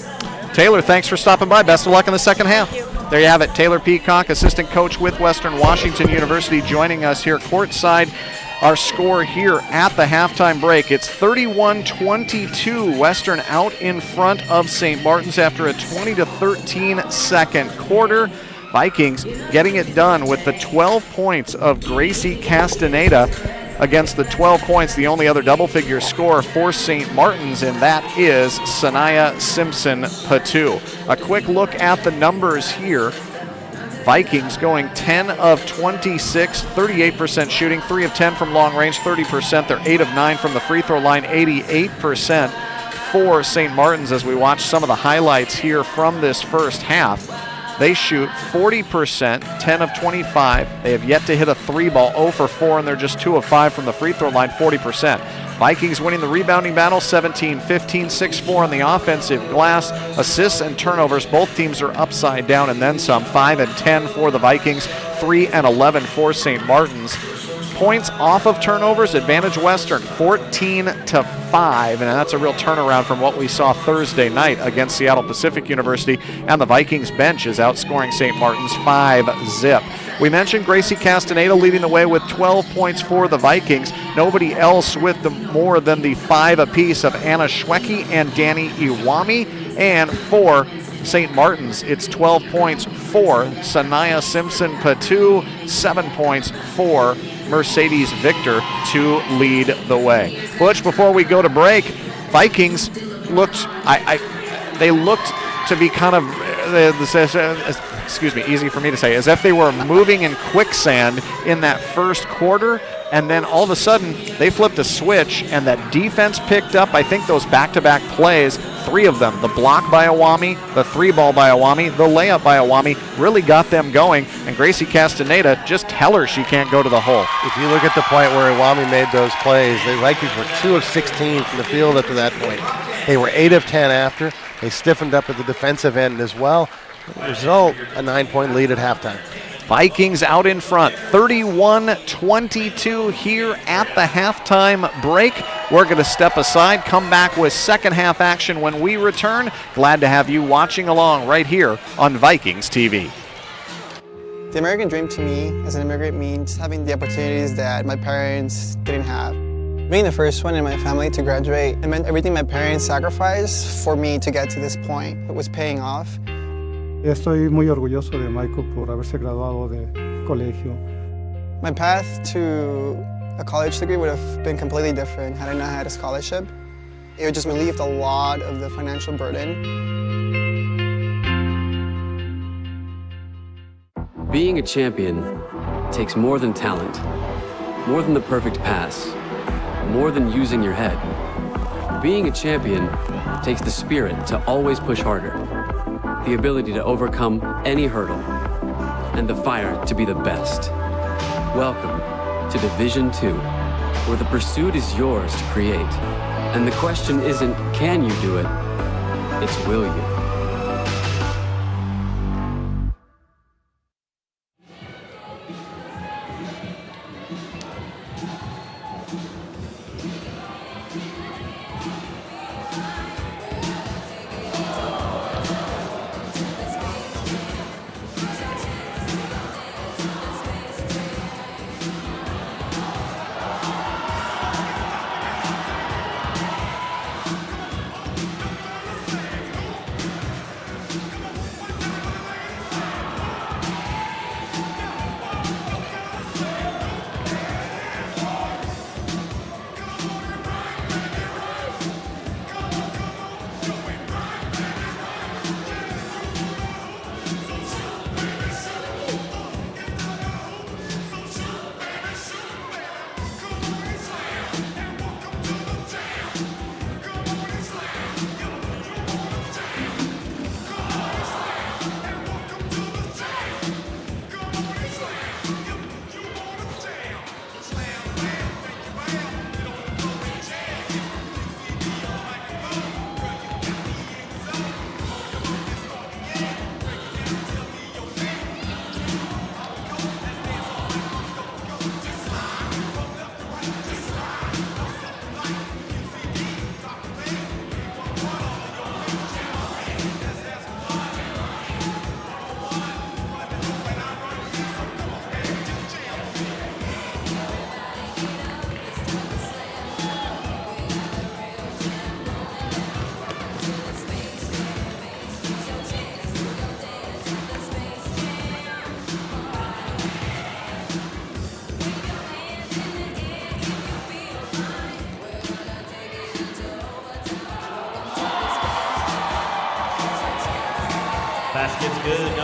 Taylor, thanks for stopping by. Best of luck in the second half. Thank you. There you have it. Taylor Peacock, assistant coach with Western Washington University, joining us here courtside. Our score here at the halftime break, it's 31-22. Western out in front of St. Martin's after a 20-13 second quarter. Vikings getting it done with the 12 points of Gracie Castaneda. against the 12 points. The only other double-figure score for St. Martin's, and that is Sanaya Simpson-Patu. A quick look at the numbers here. Vikings going 10 of 26, 38% shooting, 3 of 10 from long range, 30%. They're 8 of 9 from the free throw line, 88% for St. Martin's. As we watch some of the highlights here from this first half, they shoot 40%, 10 of 25. They have yet to hit a 3-ball, 0 for 4, and they're just 2 of 5 from the free throw line, 40%. Vikings winning the rebounding battle, 17-15, 6-4 on the offensive glass. Assists and turnovers, both teams are upside down and then some. 5 and 10 for the Vikings, 3 and 11 for St. Martin's. Points off of turnovers, advantage Western, 14-5, and that's a real turnaround from what we saw Thursday night against Seattle Pacific University, and the Vikings bench is outscoring St. Martin's 5-zip. We mentioned Gracie Castaneda leading the way with 12 points for the Vikings. Nobody else with more than the 5 apiece of Anna Schwecke and Danny Iwami, and for St. Martin's, it's 12 points for Sanaya Simpson-Patu, 7 points for Mercedes Victor to lead the way. Butch, before we go to break, Vikings looked, they looked to be kind of, excuse me, easy for me to say, as if they were moving in quicksand in that first quarter, and then all of a sudden they flipped a switch and that defense picked up. I think those back-to-back plays, 3 of them, the block by Iwami, the 3-ball by Iwami, the layup by Iwami, really got them going, and Gracie Castaneda, just tell her she can't go to the hole. If you look at the point where Iwami made those plays, the Vikings were 2 of 16 from the field up to that point. They were 8 of 10 after. They stiffened up at the defensive end as well. The result, a 9-point lead at halftime. Vikings out in front, 31-22 here at the halftime break. We're going to step aside, come back with second half action when we return. Glad to have you watching along right here on Vikings TV. The American dream to me as an immigrant means having the opportunities that my parents didn't have. Being the first one in my family to graduate, it meant everything my parents sacrificed for me to get to this point. It was paying off. Estoy muy orgulloso de Michael por haberse graduado de colegio. My path to a college degree would have been completely different had I not had a scholarship. It would just relieved a lot of the financial burden. Being a champion takes more than talent, more than the perfect pass, more than using your head. Being a champion takes the spirit to always push harder, the ability to overcome any hurdle, and the fire to be the best. Welcome to Division II, where the pursuit is yours to create. And the question isn't, can you do it? It's, will you?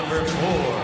number 4.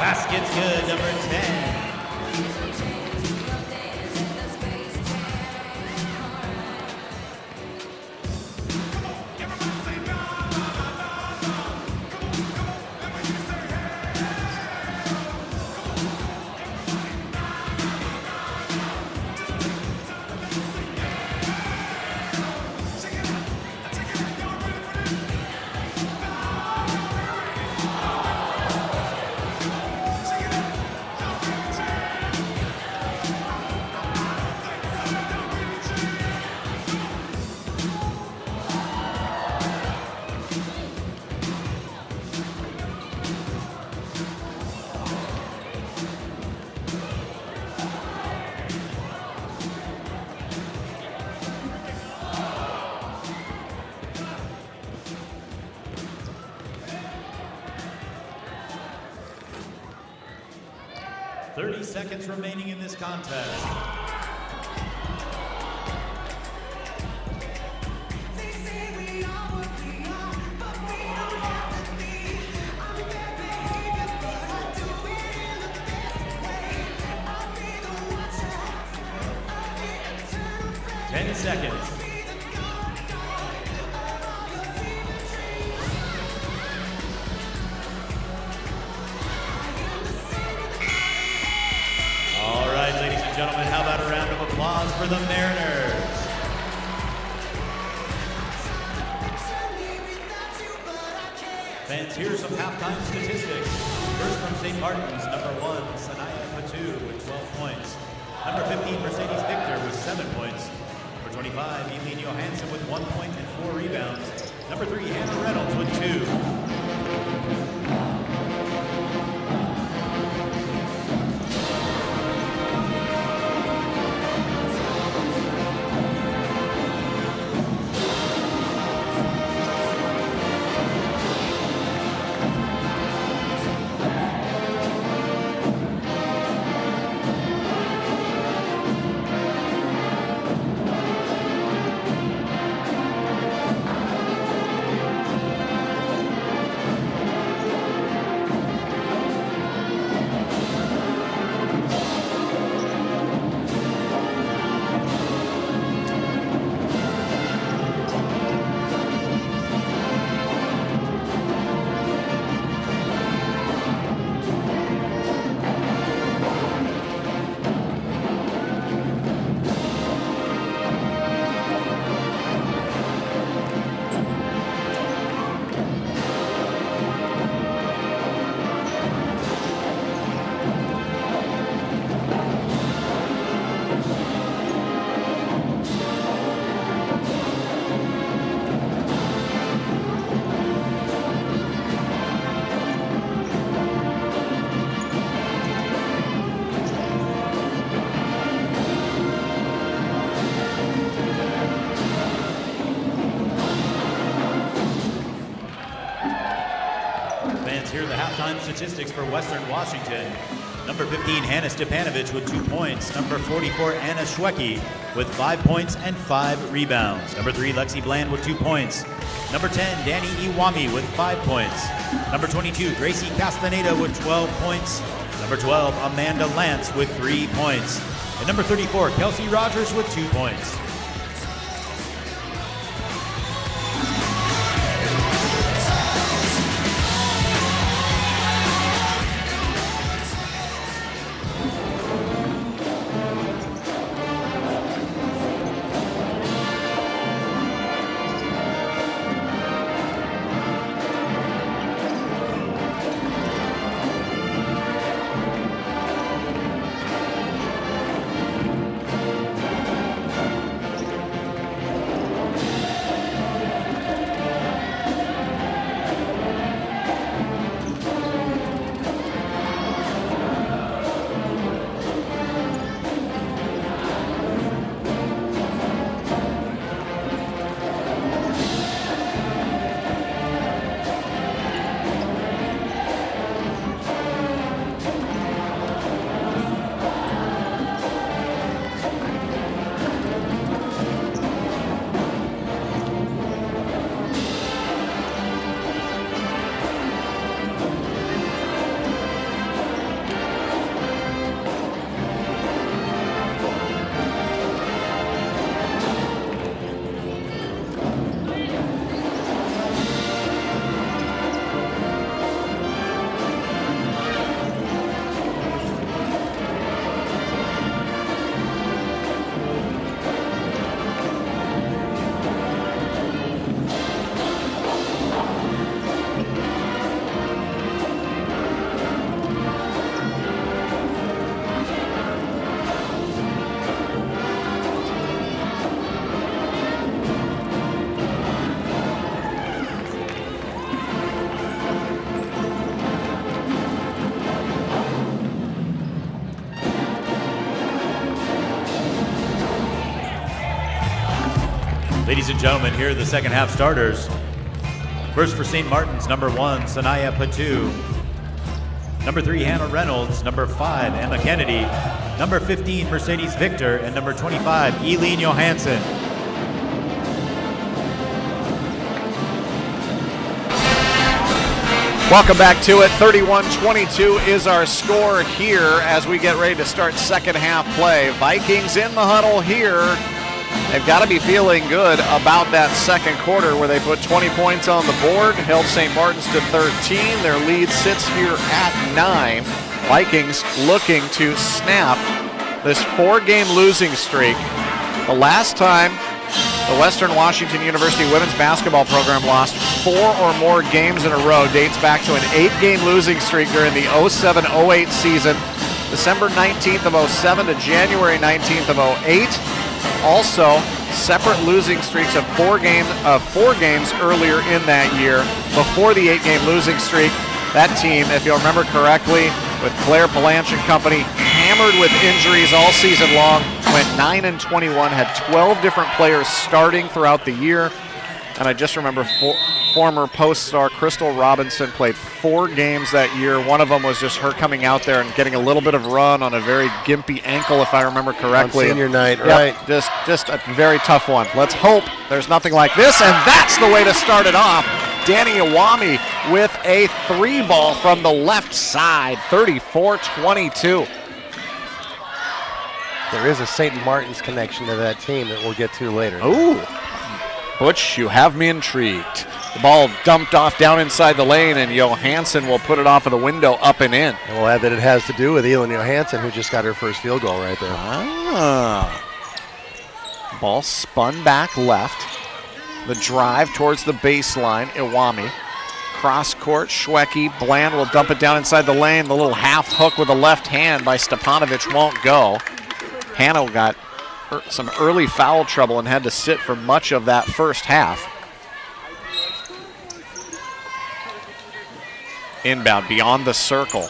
Basket's good, number 10. .30 seconds remaining in this contest. Ten seconds. All right, ladies and gentlemen, how about a round of applause for the Mariners? Fans, here's some halftime statistics. First from St. Martin's, number 1, Sanaya Patu with 12 points. Number 15, Mercedes Victor with 7 points. Number 25, Eileen Johansson with 1 point and 4 rebounds. Number 3, Hannah Reynolds with 2. Here are the halftime statistics for Western Washington. Number 15, Hannah Stepanovich with 2 points. Number 44, Anna Schwecke with 5 points and 5 rebounds. Number 3, Lexi Bland with 2 points. Number 10, Danny Iwami with 5 points. Number 22, Gracie Castaneda with 12 points. Number 12, Amanda Lance with 3 points. And number 34, Kelsey Rogers with 2 points. Ladies and gentlemen, here are the second half starters. First for St. Martin's, number 1, Sanaya Patu. Number 3, Hannah Reynolds. Number 5, Emma Kennedy. Number 15, Mercedes Victor. And number 25, Eileen Johansson. Welcome back to it. 31-22 is our score here as we get ready to start second half play. Vikings in the huddle here. They've got to be feeling good about that second quarter where they put 20 points on the board, held St. Martin's to 13. Their lead sits here at 9. Vikings looking to snap this 4-game losing streak. The last time the Western Washington University women's basketball program lost 4 or more games in a row dates back to an 8-game losing streak during the 07-08 season, December 19th of 07 to January 19th of 08. Also, separate losing streaks of 4 games earlier in that year. Before the 8-game losing streak, that team, if you'll remember correctly, with Claire Palanch and company, hammered with injuries all season long, went 9-21, had 12 different players starting throughout the year. And I just remember former Post star Crystal Robinson played 4 games that year. One of them was just her coming out there and getting a little bit of run on a very gimpy ankle, if I remember correctly. On senior night, yep, right. Just a very tough one. Let's hope there's nothing like this, and that's the way to start it off. Danny Iwami with a 3-ball from the left side, 34-22. There is a St. Martin's connection to that team that we'll get to later. Ooh. Butch, you have me intrigued. The ball dumped off down inside the lane, and Johansson will put it off of the window up and in. And we'll add that it has to do with Eileen Johansson, who just got her first field goal right there. Ball spun back left. The drive towards the baseline, Iwami. Cross court, Schwecke. Bland will dump it down inside the lane. The little half hook with the left hand by Stepanovic won't go. Hannah got some early foul trouble and had to sit for much of that first half. Inbound beyond the circle.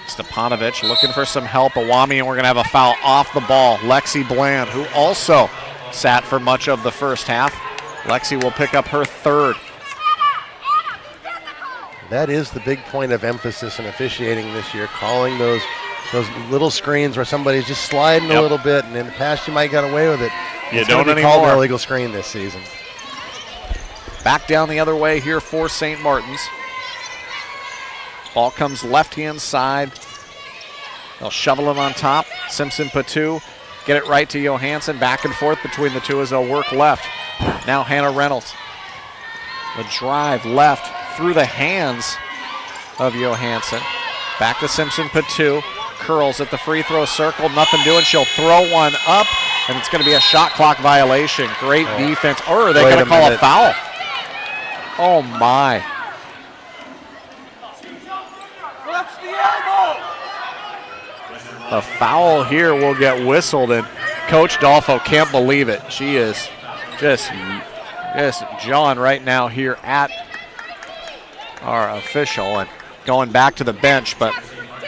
Stepanovic looking for some help. Iwami, and we're going to have a foul off the ball. Lexi Bland, who also sat for much of the first half. Lexi will pick up her 3rd. That is the big point of emphasis in officiating this year, calling those little screens where somebody's just sliding a little bit, and in the past you might got away with it. You it's don't be anymore. Called an illegal screen this season. Back down the other way here for St. Martin's. Ball comes left-hand side. They'll shovel it on top. Simpson Patu, get it right to Johansson. Back and forth between the two as they'll work left. Now Hannah Reynolds. The drive left through the hands of Johansson. Back to Simpson Patu. Curls at the free throw circle, nothing doing. She'll throw one up, and it's going to be a shot clock violation. Great defense. Or are they going to call a foul? Oh, my. A foul here will get whistled, and Coach Dolfo can't believe it. She is just jawing right now here at our official and going back to the bench, but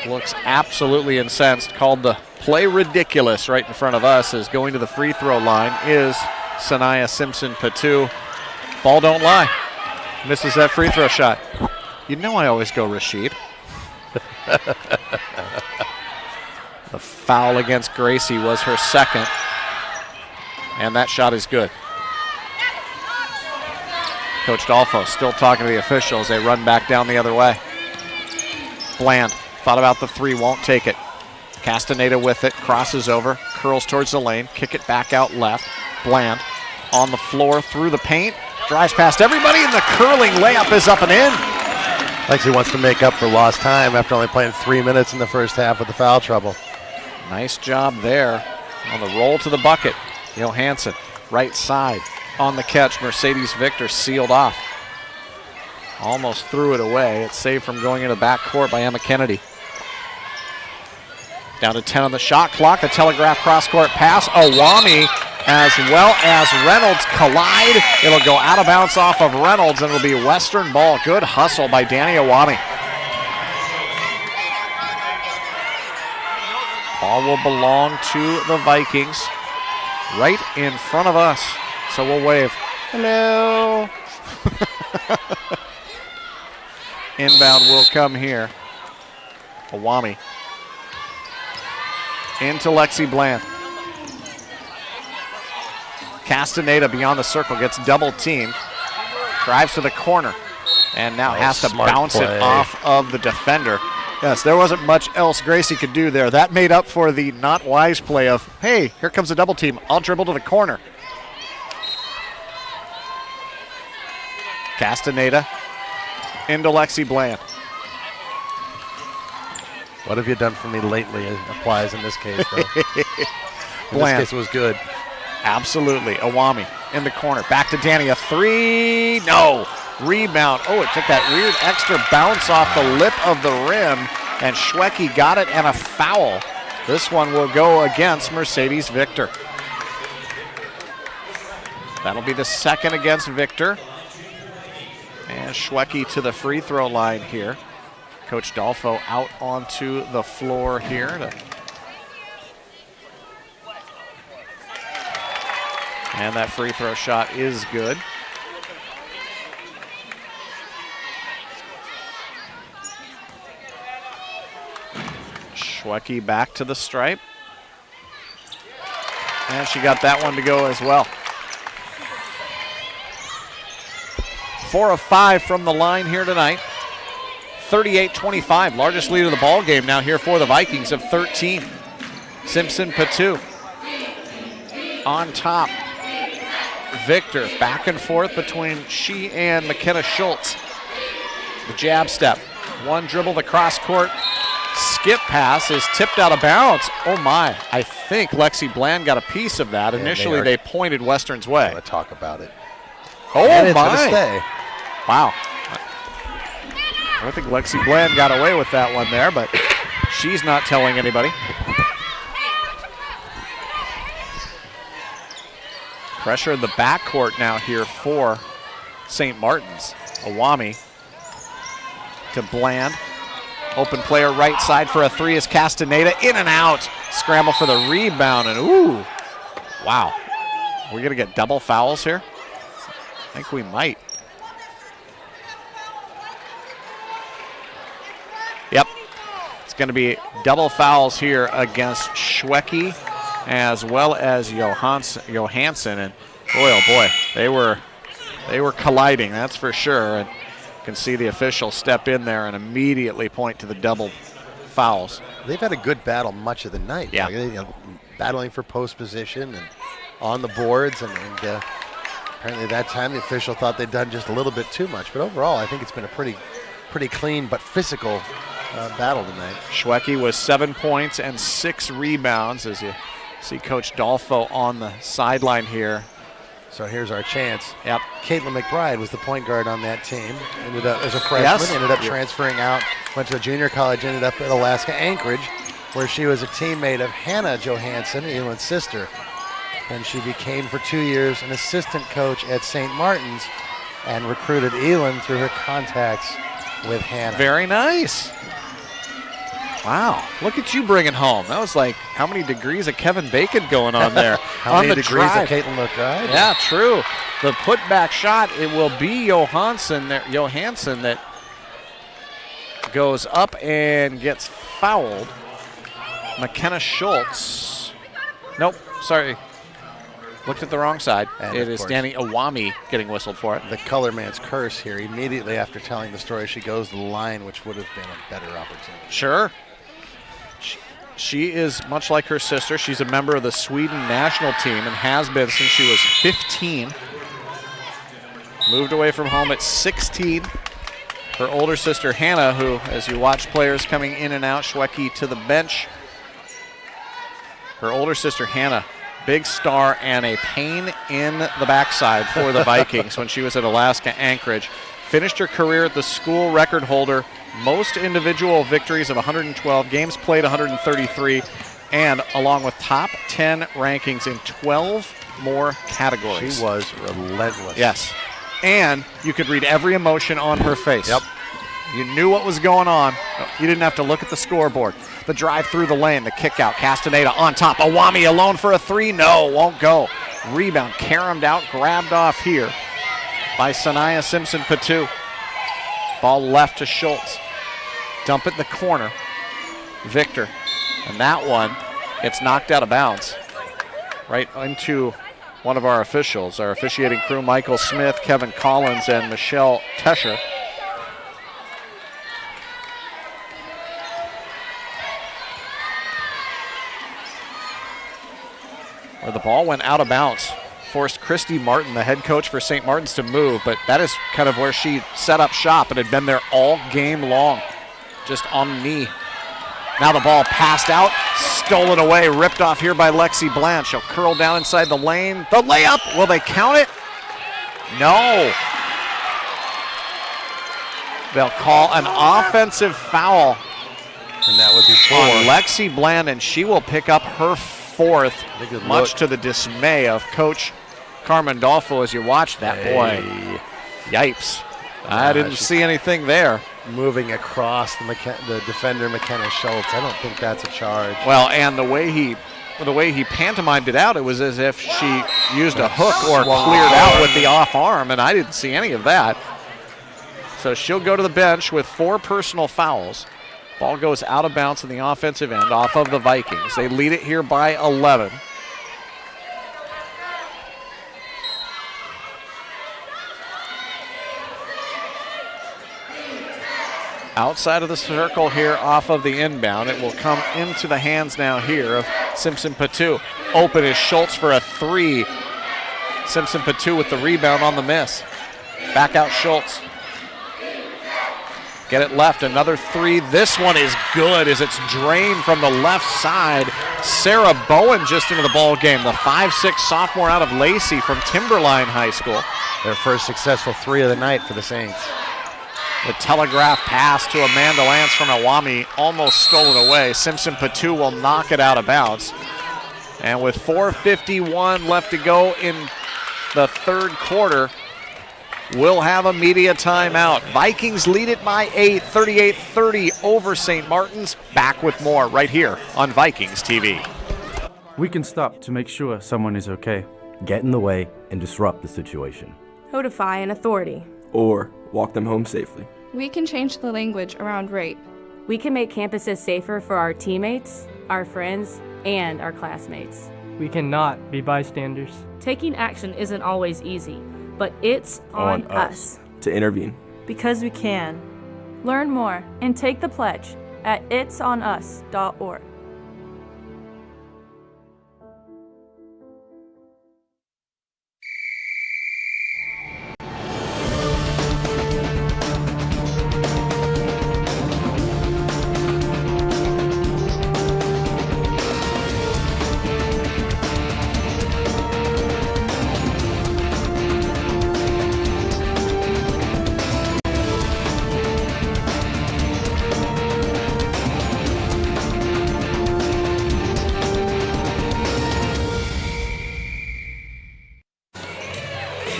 looks absolutely incensed. Called the play ridiculous right in front of us, as going to the free throw line is Sanaya Simpson Patu. Ball don't lie. Misses that free throw shot. You know I always go Rashid. The foul against Gracie was her 2nd, and that shot is good. Coach Dolfo still talking to the officials. They run back down the other way. Bland thought about the 3, won't take it. Castaneda with it, crosses over, curls towards the lane, kick it back out left. Bland on the floor through the paint, drives past everybody, and the curling layup is up and in. Lexi wants to make up for lost time after only playing 3 minutes in the first half with the foul trouble. Nice job there on the roll to the bucket. Johansson, right side on the catch. Mercedes Victor sealed off. Almost threw it away. It's saved from going into the backcourt by Emma Kennedy. Down to 10 on the shot clock. The telegraph cross-court pass. Iwami as well as Reynolds collide. It'll go out of bounds off of Reynolds, and it'll be Western ball. Good hustle by Danny Iwami. Ball will belong to the Vikings right in front of us. so we'll wave. Hello. Inbound will come here. Awami into Lexi Bland. Castaneda beyond the circle, gets double teamed, drives to the corner, and now has to bounce it off of the defender. Yes, there wasn't much else Gracie could do there. That made up for the not wise play of, hey, here comes a double team. I'll dribble to the corner. Castaneda into Lexi Bland. What have you done for me lately applies in this case, though. In Bland. this case, it was good. Absolutely. Awami in the corner. Back to Danny. A three. No. Rebound. Oh, it took that weird extra bounce off the lip of the rim, and Schwecke got it and a foul. This one will go against Mercedes Victor. That'll be the second against Victor. And Schwecke to the free throw line here. Coach Dolfo out onto the floor here. And that free throw shot is good. Schwecke back to the stripe. And she got that one to go as well. 4 of 5 from the line here tonight. 38-25, largest lead of the ball game now here for the Vikings of 13. Simpson Patu on top. Victor back and forth between she and McKenna Schultz. The jab step, one dribble, the cross court skip pass is tipped out of bounds. Oh my, I think Lexi Bland got a piece of that. Initially they pointed Western's way. I'm gonna talk about it. Oh and it's my. gonna stay. Wow. I don't think Lexi Bland got away with that one there, but she's not telling anybody. Pressure in the backcourt now here for St. Martin's. Awami to Bland. Open player right side for a three is Castaneda. In and out. Scramble for the rebound, and ooh. Wow. We're going to get double fouls here? I think we might. Yep. It's going to be double fouls here against Schwecke as well as Johansson. And boy, oh boy, they were colliding, that's for sure. And you can see the official step in there and immediately point to the double fouls. They've had a good battle much of the night. Yeah. Battling for post position and on the boards, and apparently that time the official thought they'd done just a little bit too much. But overall, I think it's been a pretty clean but physical battle tonight. Schwecke was 7 points and 6 rebounds, as you see Coach Dolfo on the sideline here. So here's our chance. Yep. Caitlin McBride was the point guard on that team. Ended up as a freshman, ended up transferring out, went to a junior college, ended up at Alaska Anchorage, where she was a teammate of Hannah Johansson, Elan's sister. And she became for 2 years an assistant coach at St. Martin's and recruited Elan through her contacts with Hannah. Very nice. Wow, look at you bringing home. That was like, how many degrees of Kevin Bacon going on there? How on many the degrees drive. of Caitlin McBride? Yeah, true. The putback shot, it will be Johansson that goes up and gets fouled. McKenna Schultz. Nope, sorry. Looked at the wrong side. And it is Danny Awami getting whistled for it. The color man's curse here. Immediately after telling the story, she goes to the line, which would have been a better opportunity. Sure. She is much like her sister. She's a member of the Sweden national team and has been since she was 15. Moved away from home at 16. Her older sister Hannah, who, as you watch players coming in and out, Schwecke to the bench. Her older sister Hannah, big star and a pain in the backside for the Vikings when she was at Alaska Anchorage. Finished her career at the school record holder, most individual victories of 112, games played 133, and along with top 10 rankings in 12 more categories. She was relentless. Yes. And you could read every emotion on her face. Yep. You knew what was going on. You didn't have to look at the scoreboard. The drive through the lane, the kick out, Castaneda on top. Awami alone for a three. No, won't go. Rebound caromed out, grabbed off here by Sanaya Simpson-Patu. Ball left to Schultz. Dump it in the corner. Victor. And that one gets knocked out of bounds. Right into one of our officials, our officiating crew, Michael Smith, Kevin Collins, and Michelle Tescher. Where the ball went out of bounds. Forced Christy Martin, the head coach for St. Martin's, to move, but that is kind of where she set up shop and had been there all game long, just on the knee. Now the ball passed out, stolen away, ripped off here by Lexi Blanche. She'll curl down inside the lane. The layup, will they count it? No. They'll call an offensive foul. And that would be 4. On Lexi Bland, and she will pick up her 4th, much to the dismay of Coach Carmen Dolfo as you watch that. Boy, yipes. I didn't see anything there. Moving across the defender, McKenna Schultz. I don't think that's a charge. Well, and the way he pantomimed it out, it was as if she used a hook or cleared out with the off arm, and I didn't see any of that. So she'll go to the bench with 4 personal fouls. Ball goes out of bounds in the offensive end off of the Vikings. They lead it here by 11. Outside of the circle here off of the inbound. It will come into the hands now here of Simpson-Patu. Open is Schultz for a 3. Simpson-Patu with the rebound on the miss. Back out Schultz. Get it left, another 3. This one is good as it's drained from the left side. Sarah Bowen just into the ball game, the 5'6" sophomore out of Lacey from Timberline High School. Their first successful 3 of the night for the Saints. The telegraph pass to Amanda Lance from Awami, almost stolen away. Simpson-Patu will knock it out of bounds. And with 4:51 left to go in the third quarter, we'll have a media timeout. Vikings lead it by 8, 38-30 over St. Martin's. Back with more right here on Vikings TV. We can stop to make sure someone is okay. Get in the way and disrupt the situation. Notify an authority. Or walk them home safely. We can change the language around rape. We can make campuses safer for our teammates, our friends, and our classmates. We cannot be bystanders. Taking action isn't always easy, but it's on us to intervene. Because we can. Learn more and take the pledge at itsonus.org.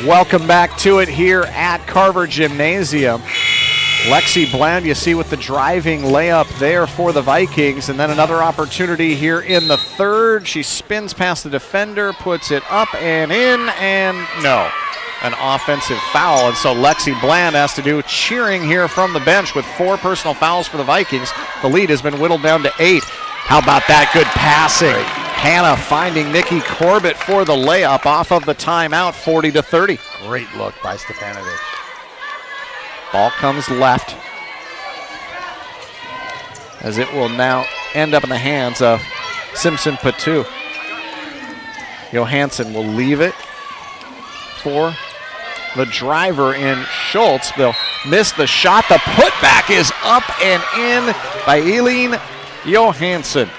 Welcome back to it here at Carver Gymnasium. Lexi Bland, you see with the driving layup there for the Vikings, and then another opportunity here in the third. She spins past the defender, puts it up and in, and no. An offensive foul, and so Lexi Bland has to do cheering here from the bench with 4 personal fouls for the Vikings. The lead has been whittled down to 8. How about that good passing? Hannah finding Nikki Corbett for the layup off of the timeout, 40-30. Great look by Stefanovic. Ball comes left as it will now end up in the hands of Simpson-Patu. Johansson will leave it for the driver in Schultz. They'll miss the shot. The putback is up and in by Eileen Johansson.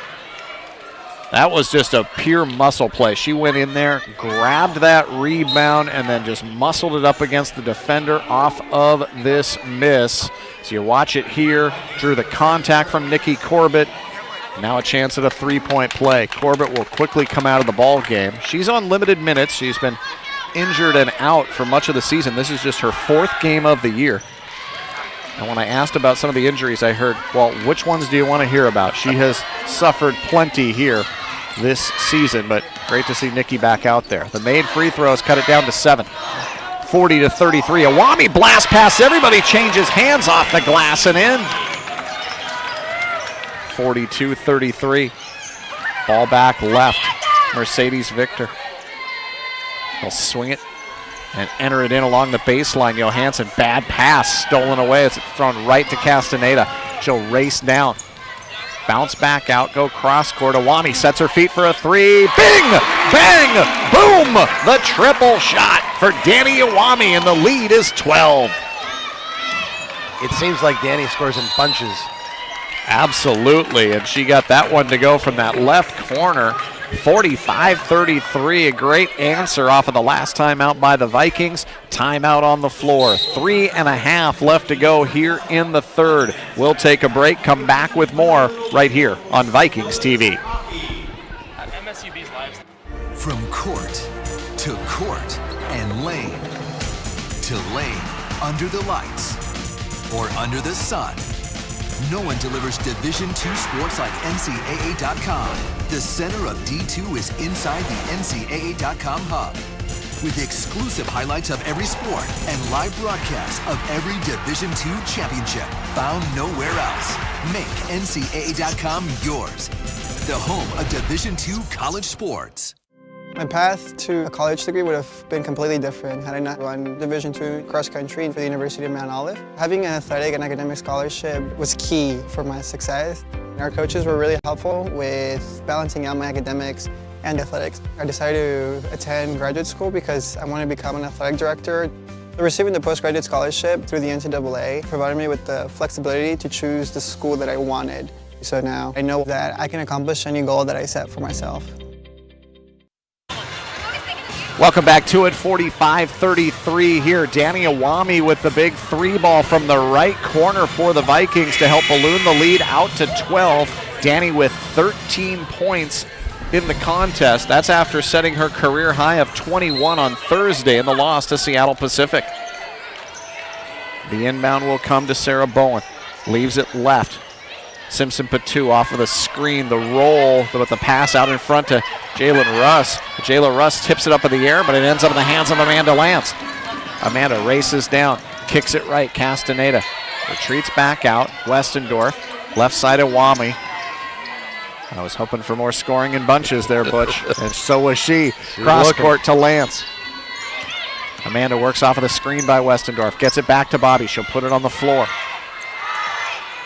That was just a pure muscle play. She went in there, grabbed that rebound, and then just muscled it up against the defender off of this miss. So you watch it here. Drew the contact from Nikki Corbett. Now a chance at a 3-point play. Corbett will quickly come out of the ball game. She's on limited minutes. She's been injured and out for much of the season. This is just her 4th game of the year. And when I asked about some of the injuries, I heard, well, which ones do you want to hear about? She has suffered plenty here this season, but great to see Nikki back out there. The made free throws cut it down to 7. 40-33. Awami blast pass. Everybody changes hands off the glass and in. 42-33. Ball back left. Mercedes Victor. He'll swing it and enter it in along the baseline. Johansson, bad pass, stolen away. It's thrown right to Castaneda. She'll race down. Bounce back out, go cross court. Awami sets her feet for a 3. Bing! Bang! Boom! The triple shot for Danny Awami, and the lead is 12. It seems like Danny scores in bunches. Absolutely, and she got that one to go from that left corner. 45-33, a great answer off of the last timeout by the Vikings. Timeout on the floor. 3.5 left to go here in the third. We'll take a break, come back with more right here on Vikings TV. From court to court and lane to lane, under the lights or under the sun. No one delivers Division II sports like NCAA.com. The center of D2 is inside the NCAA.com hub. With exclusive highlights of every sport and live broadcasts of every Division II championship found nowhere else. Make NCAA.com yours. The home of Division II college sports. My path to a college degree would have been completely different had I not run Division II cross country for the University of Mount Olive. Having an athletic and academic scholarship was key for my success. Our coaches were really helpful with balancing out my academics and athletics. I decided to attend graduate school because I wanted to become an athletic director. Receiving the postgraduate scholarship through the NCAA provided me with the flexibility to choose the school that I wanted. So now I know that I can accomplish any goal that I set for myself. Welcome back to it, 45-33 here. Danny Awami with the big 3 ball from the right corner for the Vikings to help balloon the lead out to 12. Danny with 13 points in the contest. That's after setting her career high of 21 on Thursday in the loss to Seattle Pacific. The inbound will come to Sarah Bowen. Leaves it left. Simpson Patu off of the screen, the roll with the pass out in front to Jalen Russ. Jayla Russ tips it up in the air, but it ends up in the hands of Amanda Lance. Amanda races down, kicks it right, Castaneda. Retreats back out, Westendorf, left side of Awami. I was hoping for more scoring in bunches there, Butch, and so was she. Cross court to Lance. Amanda works off of the screen by Westendorf, gets it back to Bobby. She'll put it on the floor.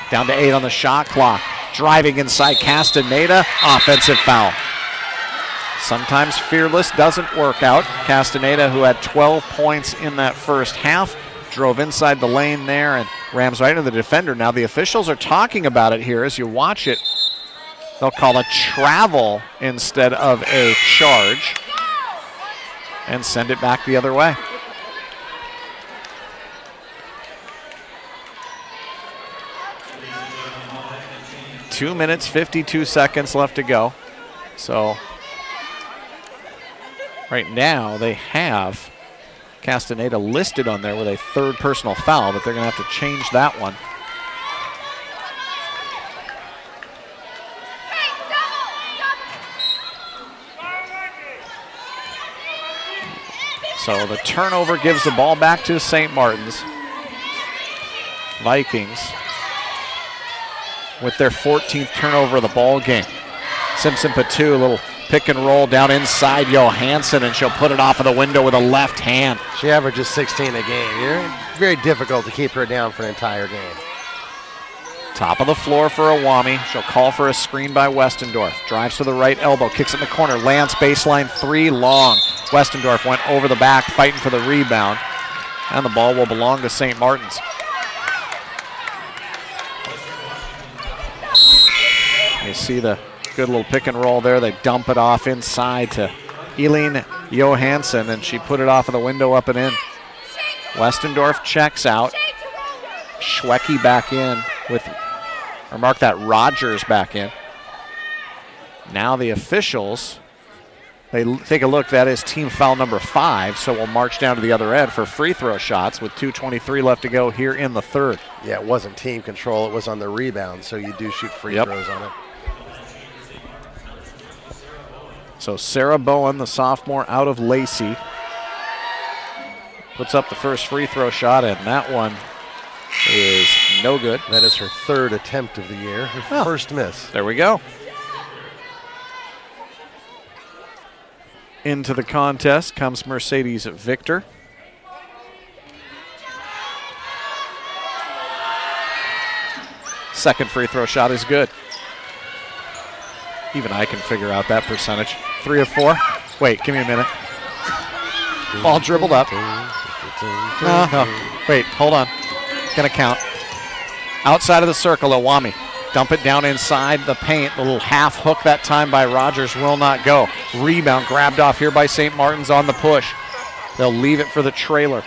Down to 8 on the shot clock. Driving inside Castaneda, offensive foul. Sometimes fearless doesn't work out. Castaneda, who had 12 points in that first half, drove inside the lane there and rams right into the defender. Now the officials are talking about it here as you watch it. They'll call a travel instead of a charge and send it back the other way. 2 minutes, 52 seconds left to go. So right now they have Castaneda listed on there with a 3rd personal foul, but they're going to have to change that one. So the turnover gives the ball back to St. Martin's. Vikings with their 14th turnover of the ball game. Simpson Patu, a little pick and roll down inside Johansson, and she'll put it off of the window with a left hand. She averages 16 a game. Very difficult to keep her down for an entire game. Top of the floor for Awami. She'll call for a screen by Westendorf. Drives to the right elbow, kicks it in the corner. Lance baseline 3 long. Westendorf went over the back, fighting for the rebound. And the ball will belong to St. Martin's. You see the good little pick and roll there. They dump it off inside to Eileen Johansson, and she put it off of the window up and in. Westendorf checks out. Schwecke back in with, or mark that, Rogers back in. Now the officials, they take a look. That is team foul number 5, so we'll march down to the other end for free throw shots with 2:23 left to go here in the third. Yeah, it wasn't team control. It was on the rebound, so you do shoot free throws on it. So Sarah Bowen, the sophomore out of Lacey, puts up the first free throw shot, and that one is no good. That is her third attempt of the year, her first miss. There we go. Into the contest comes Mercedes Victor. Second free throw shot is good. Even I can figure out that percentage. 3 of 4. Wait, give me a minute. Ball dribbled up. Wait, hold on. Gonna count. Outside of the circle, Iwami. Dump it down inside the paint. The little half hook that time by Rogers will not go. Rebound grabbed off here by St. Martin's on the push. They'll leave it for the trailer.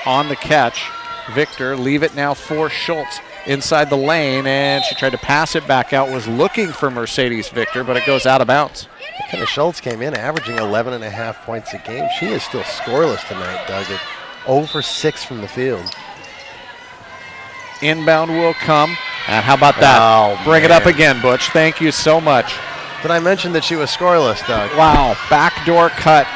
On the catch, Victor, leave it now for Schultz. Inside the lane, and she tried to pass it back out, was looking for Mercedes Victor, but it goes out of bounds. McKenna Schultz came in averaging 11.5 points a game. She is still scoreless tonight, Doug, at 0 for 6 from the field. Inbound will come, and how about that? Oh, bring it up again, Butch. Thank you so much. Did I mention that she was scoreless, Doug? Wow, backdoor cut.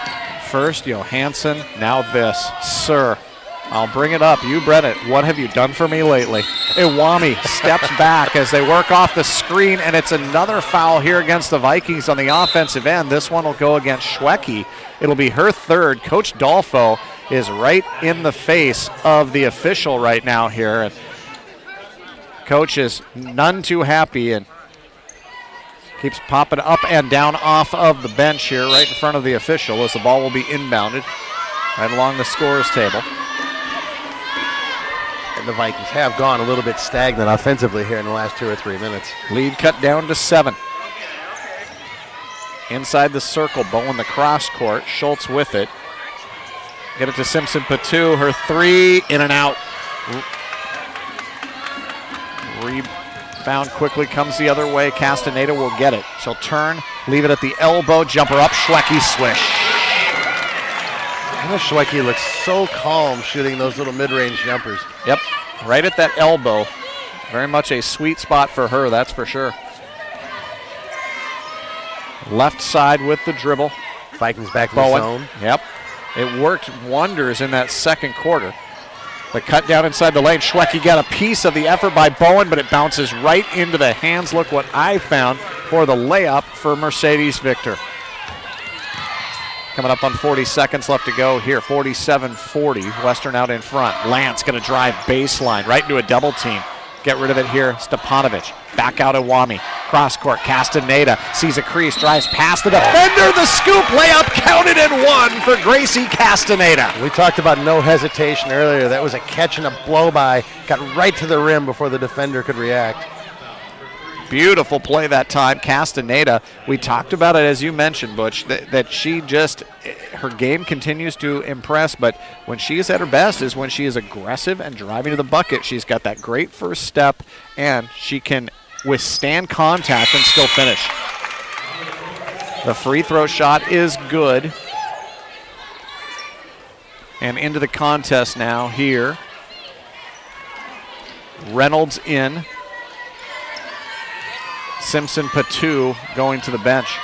First Johansson, now this. Sir, I'll bring it up. You, Brennett, what have you done for me lately? Iwami steps back as they work off the screen, and it's another foul here against the Vikings on the offensive end. This one will go against Schwecke. It'll be her third. Coach Dolfo is right in the face of the official right now here. And Coach is none too happy and keeps popping up and down off of the bench here right in front of the official as the ball will be inbounded right along the scorer's table. And the Vikings have gone a little bit stagnant offensively here in the last 2 or 3 minutes. Lead cut down to 7. Inside the circle, Bowen the cross court. Schultz with it. Get it to Simpson Patu. Her 3, in and out. Rebound quickly comes the other way. Castaneda will get it. She'll turn, leave it at the elbow, jumper up, Schwecke swish. Schwecke looks so calm shooting those little mid-range jumpers. Yep, right at that elbow. Very much a sweet spot for her, that's for sure. Left side with the dribble. Vikings back in Bowen. the zone. Yep, it worked wonders in that second quarter. The cut down inside the lane. Schwecke got a piece of the effort by Bowen, but it bounces right into the hands. Look what I found for the layup for Mercedes Victor. Coming up on 40 seconds left to go here. 47-40. Western out in front. Lance going to drive baseline right into a double team. Get rid of it here. Stepanovic. Back out Iwami. Cross court. Castaneda sees a crease. Drives past the defender. The scoop layup counted and one for Gracie Castaneda. We talked about no hesitation earlier. That was a catch and a blow by. Got right to the rim before the defender could react. Beautiful play that time. Castaneda, we talked about it as you mentioned, Butch, that she just, her game continues to impress, but when she is at her best is when she is aggressive and driving to the bucket. She's got that great first step, and she can withstand contact and still finish. The free throw shot is good. And into the contest now here. Reynolds in. Simpson Patu going to the bench.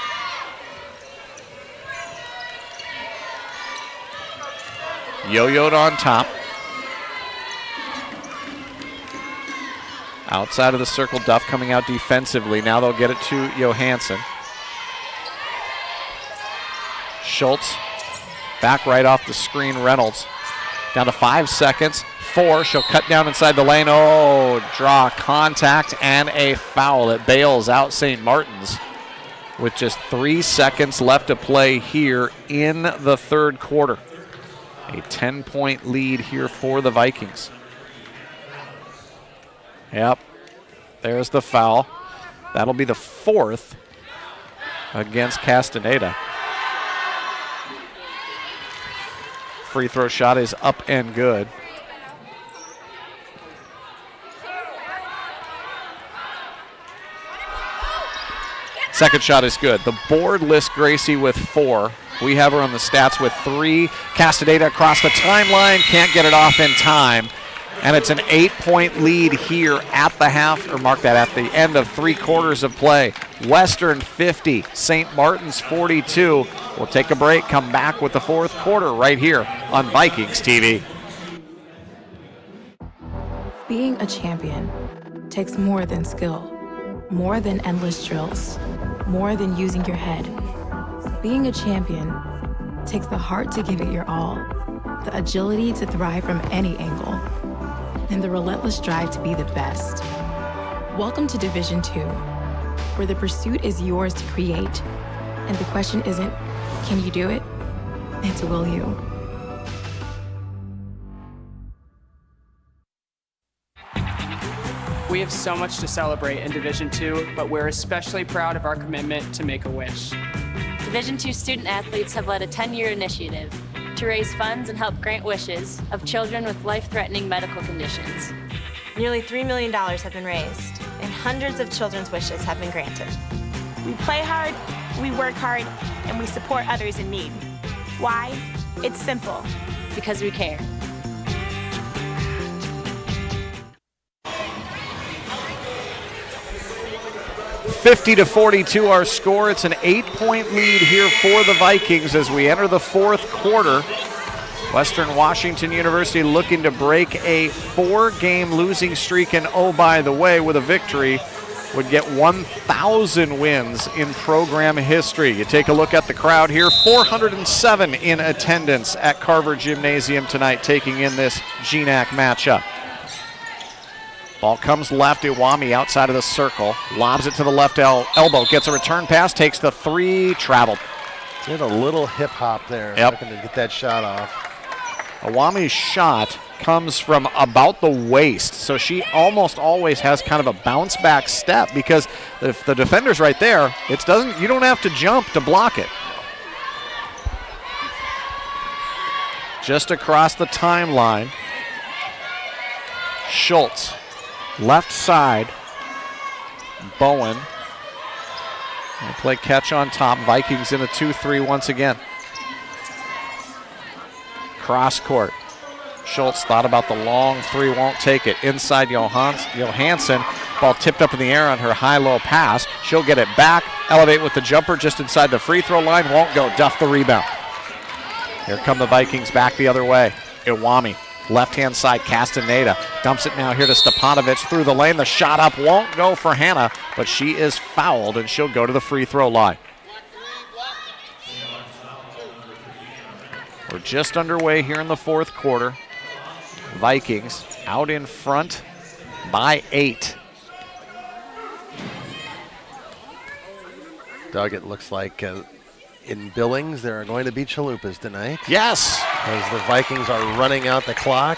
Yo-yoed on top. Outside of the circle, Duff coming out defensively. Now they'll get it to Johansson. Schultz back right off the screen. Reynolds down to 5 seconds. 4, she'll cut down inside the lane. Oh, draw contact and a foul. It bails out St. Martin's with just 3 seconds left to play here in the third quarter. A 10-point lead here for the Vikings. Yep, there's the foul. That'll be the 4th against Castaneda. Free throw shot is up and good. Second shot is good. The board lists Gracie with 4. We have her on the stats with 3. Castaneda across the timeline, can't get it off in time. And it's an 8-point lead here at the half, or mark that, at the end of 3 quarters of play. Western 50, St. Martin's 42. We'll take a break, come back with the fourth quarter right here on Vikings TV. Being a champion takes more than skill, more than endless drills, more than using your head. Being a champion takes the heart to give it your all, the agility to thrive from any angle, and the relentless drive to be the best. Welcome to Division II, where the pursuit is yours to create, and the question isn't, can you do it? It's will you? We have so much to celebrate in Division II, but we're especially proud of our commitment to Make-A-Wish. Division II student athletes have led a 10-year initiative to raise funds and help grant wishes of children with life-threatening medical conditions. Nearly $3 million have been raised, and hundreds of children's wishes have been granted. We play hard, we work hard, and we support others in need. Why? It's simple. Because we care. (50-42) our score. It's an 8-point lead here for the Vikings as we enter the fourth quarter. Western Washington University looking to break a 4-game losing streak, and oh, by the way, with a victory, would get 1,000 wins in program history. You take a look at the crowd here, 407 in attendance at Carver Gymnasium tonight, taking in this GNAC matchup. Ball comes left, Iwami outside of the circle, lobs it to the left elbow, gets a return pass, takes the three, traveled. Did a little hip hop there, looking to get that shot off. Iwami's shot comes from about the waist, so she almost always has kind of a bounce back step, because if the defender's right there, you don't have to jump to block it. Just across the timeline, Schultz, left side, Bowen. They play catch on top. Vikings in a 2-3 once again. Cross court. Schultz thought about the long three, won't take it. Inside Johansson. Ball tipped up in the air on her high-low pass. She'll get it back, elevate with the jumper just inside the free throw line. Won't go. Duff the rebound. Here come the Vikings back the other way. Iwami. Left-hand side, Castaneda dumps it now here to Stepanovic through the lane. The shot up won't go for Hannah, but she is fouled, and she'll go to the free throw line. We're just underway here in the fourth quarter. Vikings out in front by 8. Doug, it looks like in Billings there are going to be chalupas tonight. Yes! As the Vikings are running out the clock.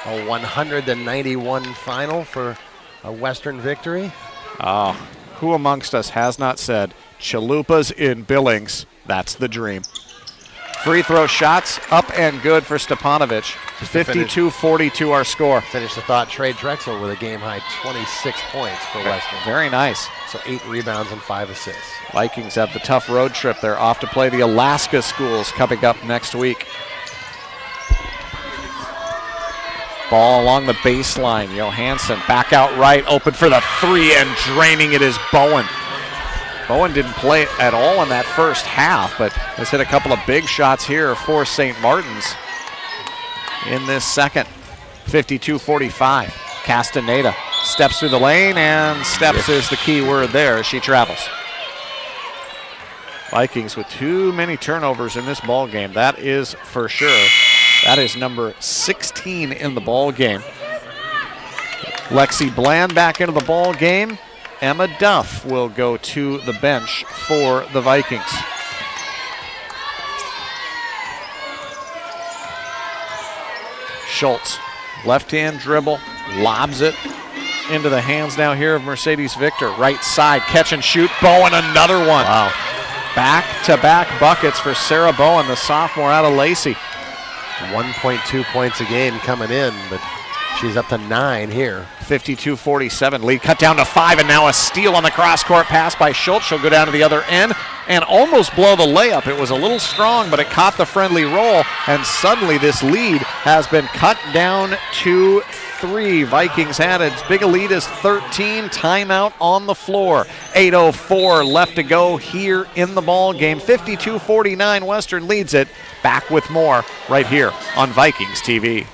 A 191 final for a Western victory. Oh, who amongst us has not said chalupas in Billings? That's the dream. Free throw shots up and good for Stepanovic. 52-42 our score. Finish the thought, Trey Drexel with a game-high 26 points for Western. Very nice. So 8 rebounds and 5 assists. Vikings have the tough road trip. They're off to play the Alaska schools coming up next week. Ball along the baseline. Johansson back out right, open for the three, and draining it is Bowen. Bowen didn't play at all in that first half, but has hit a couple of big shots here for St. Martin's in this second. 52-45. Castaneda steps through the lane, and steps is the key word there as she travels. Vikings with too many turnovers in this ball game, that is for sure. That is number 16 in the ball game. Lexi Bland back into the ball game. Emma Duff will go to the bench for the Vikings. Schultz, left-hand dribble, lobs it into the hands now here of Mercedes Victor. Right side, catch and shoot. Bowen, another one. Wow. Back-to-back buckets for Sarah Bowen, the sophomore out of Lacey. 1.2 points a game coming in, but she's up to 9 here. 52-47, lead cut down to 5, and now a steal on the cross-court pass by Schultz. She'll go down to the other end and almost blow the layup. It was a little strong, but it caught the friendly roll, and suddenly this lead has been cut down to 3. Vikings had as big a lead as 13. Timeout on the floor. 8:04 left to go here in the ball game. 52-49, Western leads it. Back with more right here on Vikings TV.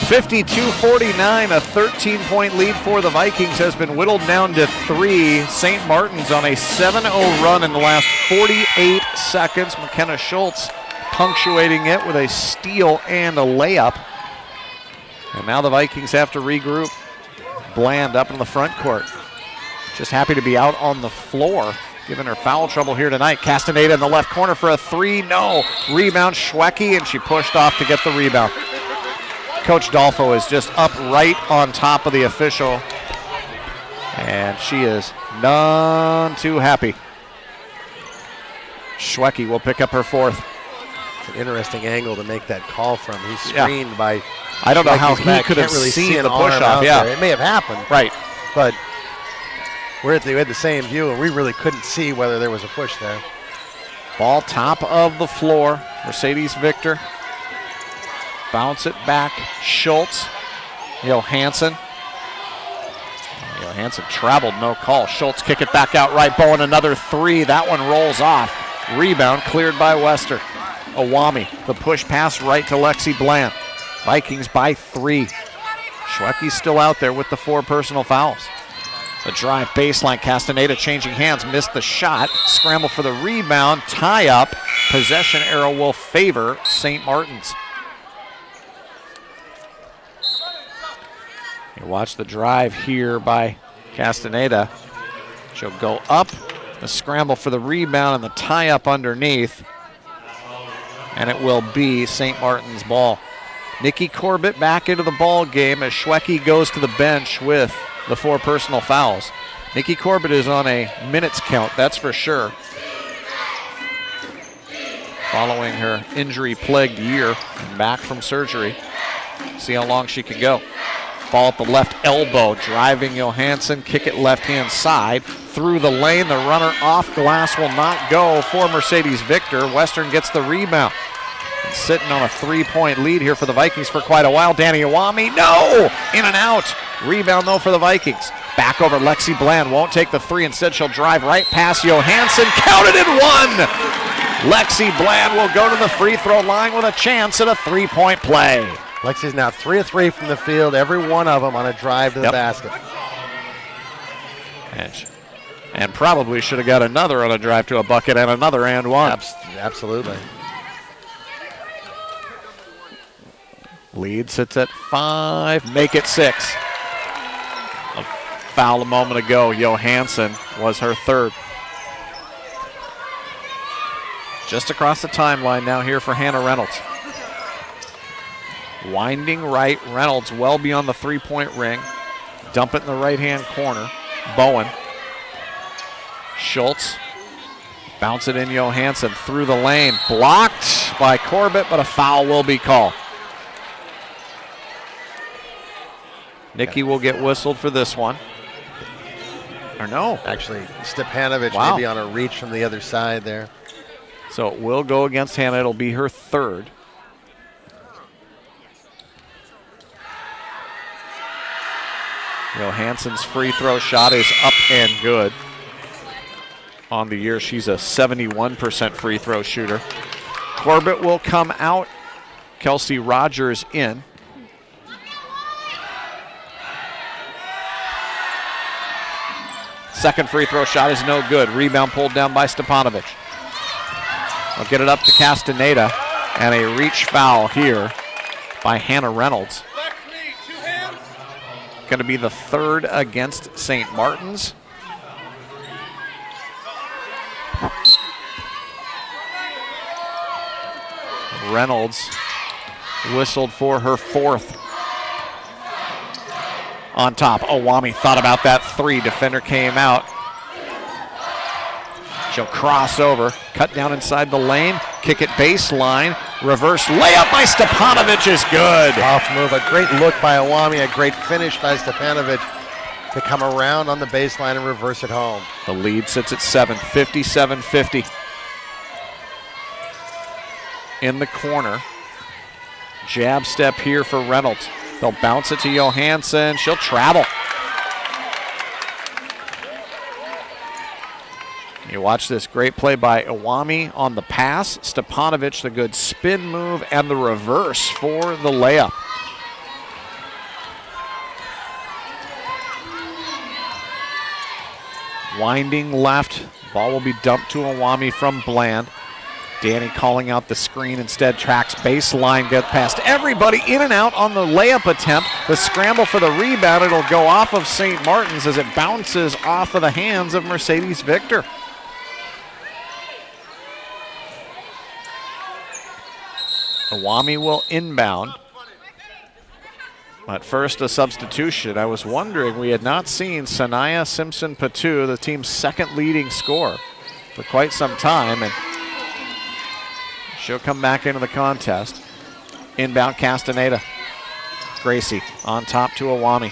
(52-49), a 13-point lead for the Vikings has been whittled down to 3. St. Martin's on a 7-0 run in the last 48 seconds. McKenna Schultz punctuating it with a steal and a layup. And now the Vikings have to regroup. Bland up in the front court. Just happy to be out on the floor, giving her foul trouble here tonight. Castaneda in the left corner for a 3. No. Rebound Schwecke, and she pushed off to get the rebound. Coach Dolfo is just up right on top of the official, and she is none too happy. Schwecke will pick up her 4th. It's an interesting angle to make that call from. He's screened by I don't know how he could have really seen the push-off. Yeah, it may have happened. Right. But we had the same view, and we really couldn't see whether there was a push there. Ball top of the floor. Mercedes Victor. Bounce it back. Schultz. Johansson. Johansson traveled, no call. Schultz kick it back out right. Bowen another 3. That one rolls off. Rebound cleared by Wester. Owami. The push pass right to Lexi Bland. Vikings by 3. Schwecke's still out there with the 4 personal fouls. The drive baseline. Castaneda changing hands. Missed the shot. Scramble for the rebound. Tie up. Possession arrow will favor St. Martin's. You watch the drive here by Castaneda. She'll go up, the scramble for the rebound, and the tie-up underneath. And it will be St. Martin's ball. Nikki Corbett back into the ball game as Schwecke goes to the bench with the 4 personal fouls. Nikki Corbett is on a minutes count, that's for sure. Following her injury-plagued year and back from surgery. See how long she can go. Ball at the left elbow, driving Johansson, kick it left-hand side, through the lane, the runner off glass will not go for Mercedes Victor. Western gets the rebound. And sitting on a 3-point lead here for the Vikings for quite a while. Danny Owami, no! In and out. Rebound though for the Vikings. Back over Lexi Bland, won't take the 3, instead she'll drive right past Johansson, counted and 1! Lexi Bland will go to the free throw line with a chance at a 3-point play. Lexi's now 3 of 3 from the field, every one of them on a drive to the basket. And probably should have got another on a drive to a bucket and another and 1. Absolutely. Lead sits at 5, make it 6. A foul a moment ago. Johansson was her 3rd. Just across the timeline now here for Hannah Reynolds. Winding right, Reynolds well beyond the 3-point ring. Dump it in the right-hand corner. Bowen. Schultz. Bounce it in Johansson through the lane. Blocked by Corbett, but a foul will be called. Nikki will get whistled for this one. Or no. Actually, Stepanovic maybe on a reach from the other side there. So it will go against Hannah. It'll be her 3rd. Johansson's free throw shot is up and good. On the year, she's a 71% free throw shooter. Corbett will come out Kelsey Rogers in. Second free throw shot is no good. Rebound pulled down by Stepanovic. They'll get it up to Castaneda, and a reach foul here by Hannah Reynolds. Going to be the third against St. Martin's. Reynolds whistled for her fourth. On top, Owami thought about that three. Defender came out. She'll cross over, cut down inside the lane, kick it baseline, reverse layup by Stepanovic is good. Off move, a great look by Owami, a great finish by Stepanovic to come around on the baseline and reverse it home. The lead sits at 7, 57-50. In the corner, jab step here for Reynolds. They'll bounce it to Johansson. She'll travel. You watch this great play by Owami on the pass. Stepanovic, the good spin move, and the reverse for the layup. Winding left. Ball will be dumped to Owami from Bland. Danny calling out the screen, instead tracks baseline, get past everybody, in and out on the layup attempt. The scramble for the rebound, it'll go off of St. Martin's as it bounces off of the hands of Mercedes Victor. Owami will inbound. At first, a substitution. I was wondering, we had not seen Sanaya Simpson-Patu, the team's second leading scorer, for quite some time, and she'll come back into the contest. Inbound Castaneda. Gracie on top to Owami.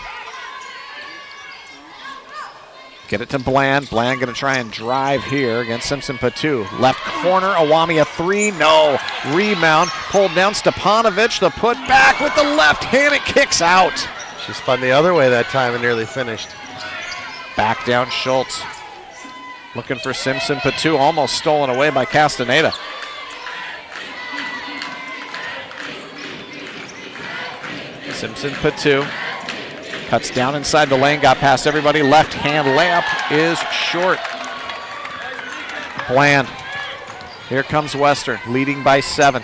Get it to Bland. Bland going to try and drive here against Simpson-Patu. Left corner, Owami a three, no. Rebound, pulled down Stepanovic. The put back with the left hand, it kicks out. She spun the other way that time and nearly finished. Back down Schultz. Looking for Simpson-Patu, almost stolen away by Castaneda. Simpson-Patu cuts down inside the lane, got past everybody. Left hand layup is short. Bland. Here comes Western, leading by 7.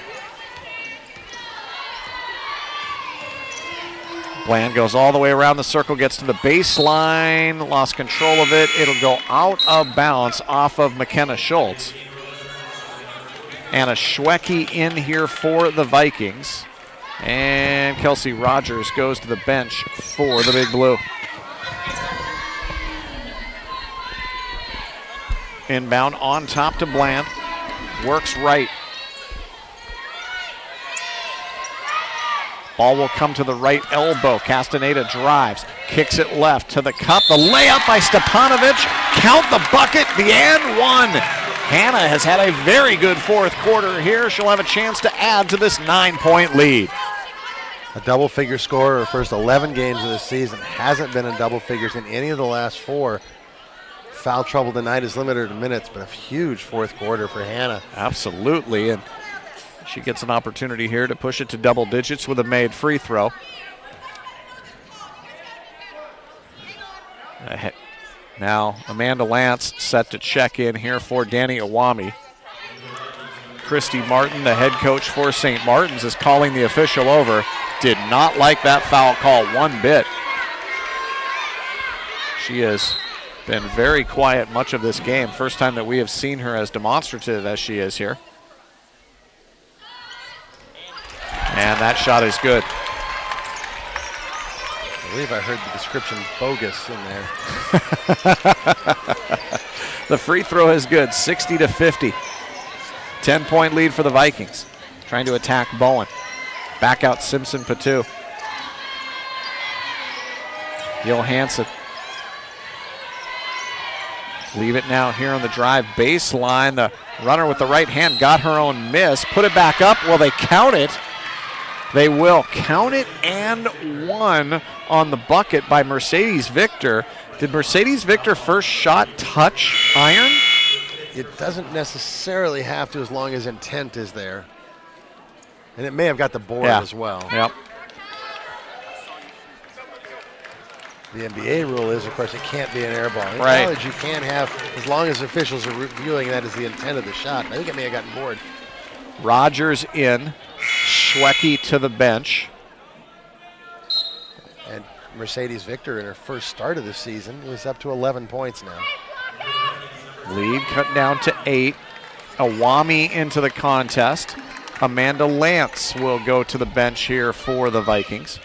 Bland goes all the way around the circle, gets to the baseline, lost control of it. It'll go out of bounds off of McKenna Schultz. Anna Schwecke in here for the Vikings. And Kelsey Rogers goes to the bench for the Big Blue. Inbound on top to Bland. Works right. Ball will come to the right elbow. Castaneda drives, kicks it left to the cup. The layup by Stepanovic. Count the bucket, the and one. Hannah has had a very good fourth quarter here. She'll have a chance to add to this 9-point lead. A double-figure scorer her first 11 games of the season. Hasn't been in double figures in any of the last 4. Foul trouble tonight is limited to minutes, but a huge fourth quarter for Hannah. Absolutely, and she gets an opportunity here to push it to double digits with a made free throw. Now Amanda Lance set to check in here for Danny Owami. Christy Martin, the head coach for St. Martin's, is calling the official over. Did not like that foul call one bit. She has been very quiet much of this game. First time that we have seen her as demonstrative as she is here. And that shot is good. I believe I heard the description bogus in there. The free throw is good, 60-50. 10-point lead for the Vikings. Trying to attack Bowen. Back out Simpson-Patu. Johansson. Leave it now here on the drive baseline. The runner with the right hand got her own miss. Put it back up. Will they count it? They will count it and one on the bucket by Mercedes Victor. Did Mercedes Victor first shot touch iron? It doesn't necessarily have to as long as intent is there. And it may have got the board as well. Yep. The NBA rule is, of course, it can't be an air ball. In Right. college, you can have, as long as officials are reviewing that as the intent of the shot. I think it may have gotten board. Rogers in, Schwecke to the bench. And Mercedes Victor, in her first start of the season, is up to 11 points now. Lead cut down to 8. Awami into the contest. Amanda Lance will go to the bench here for the Vikings.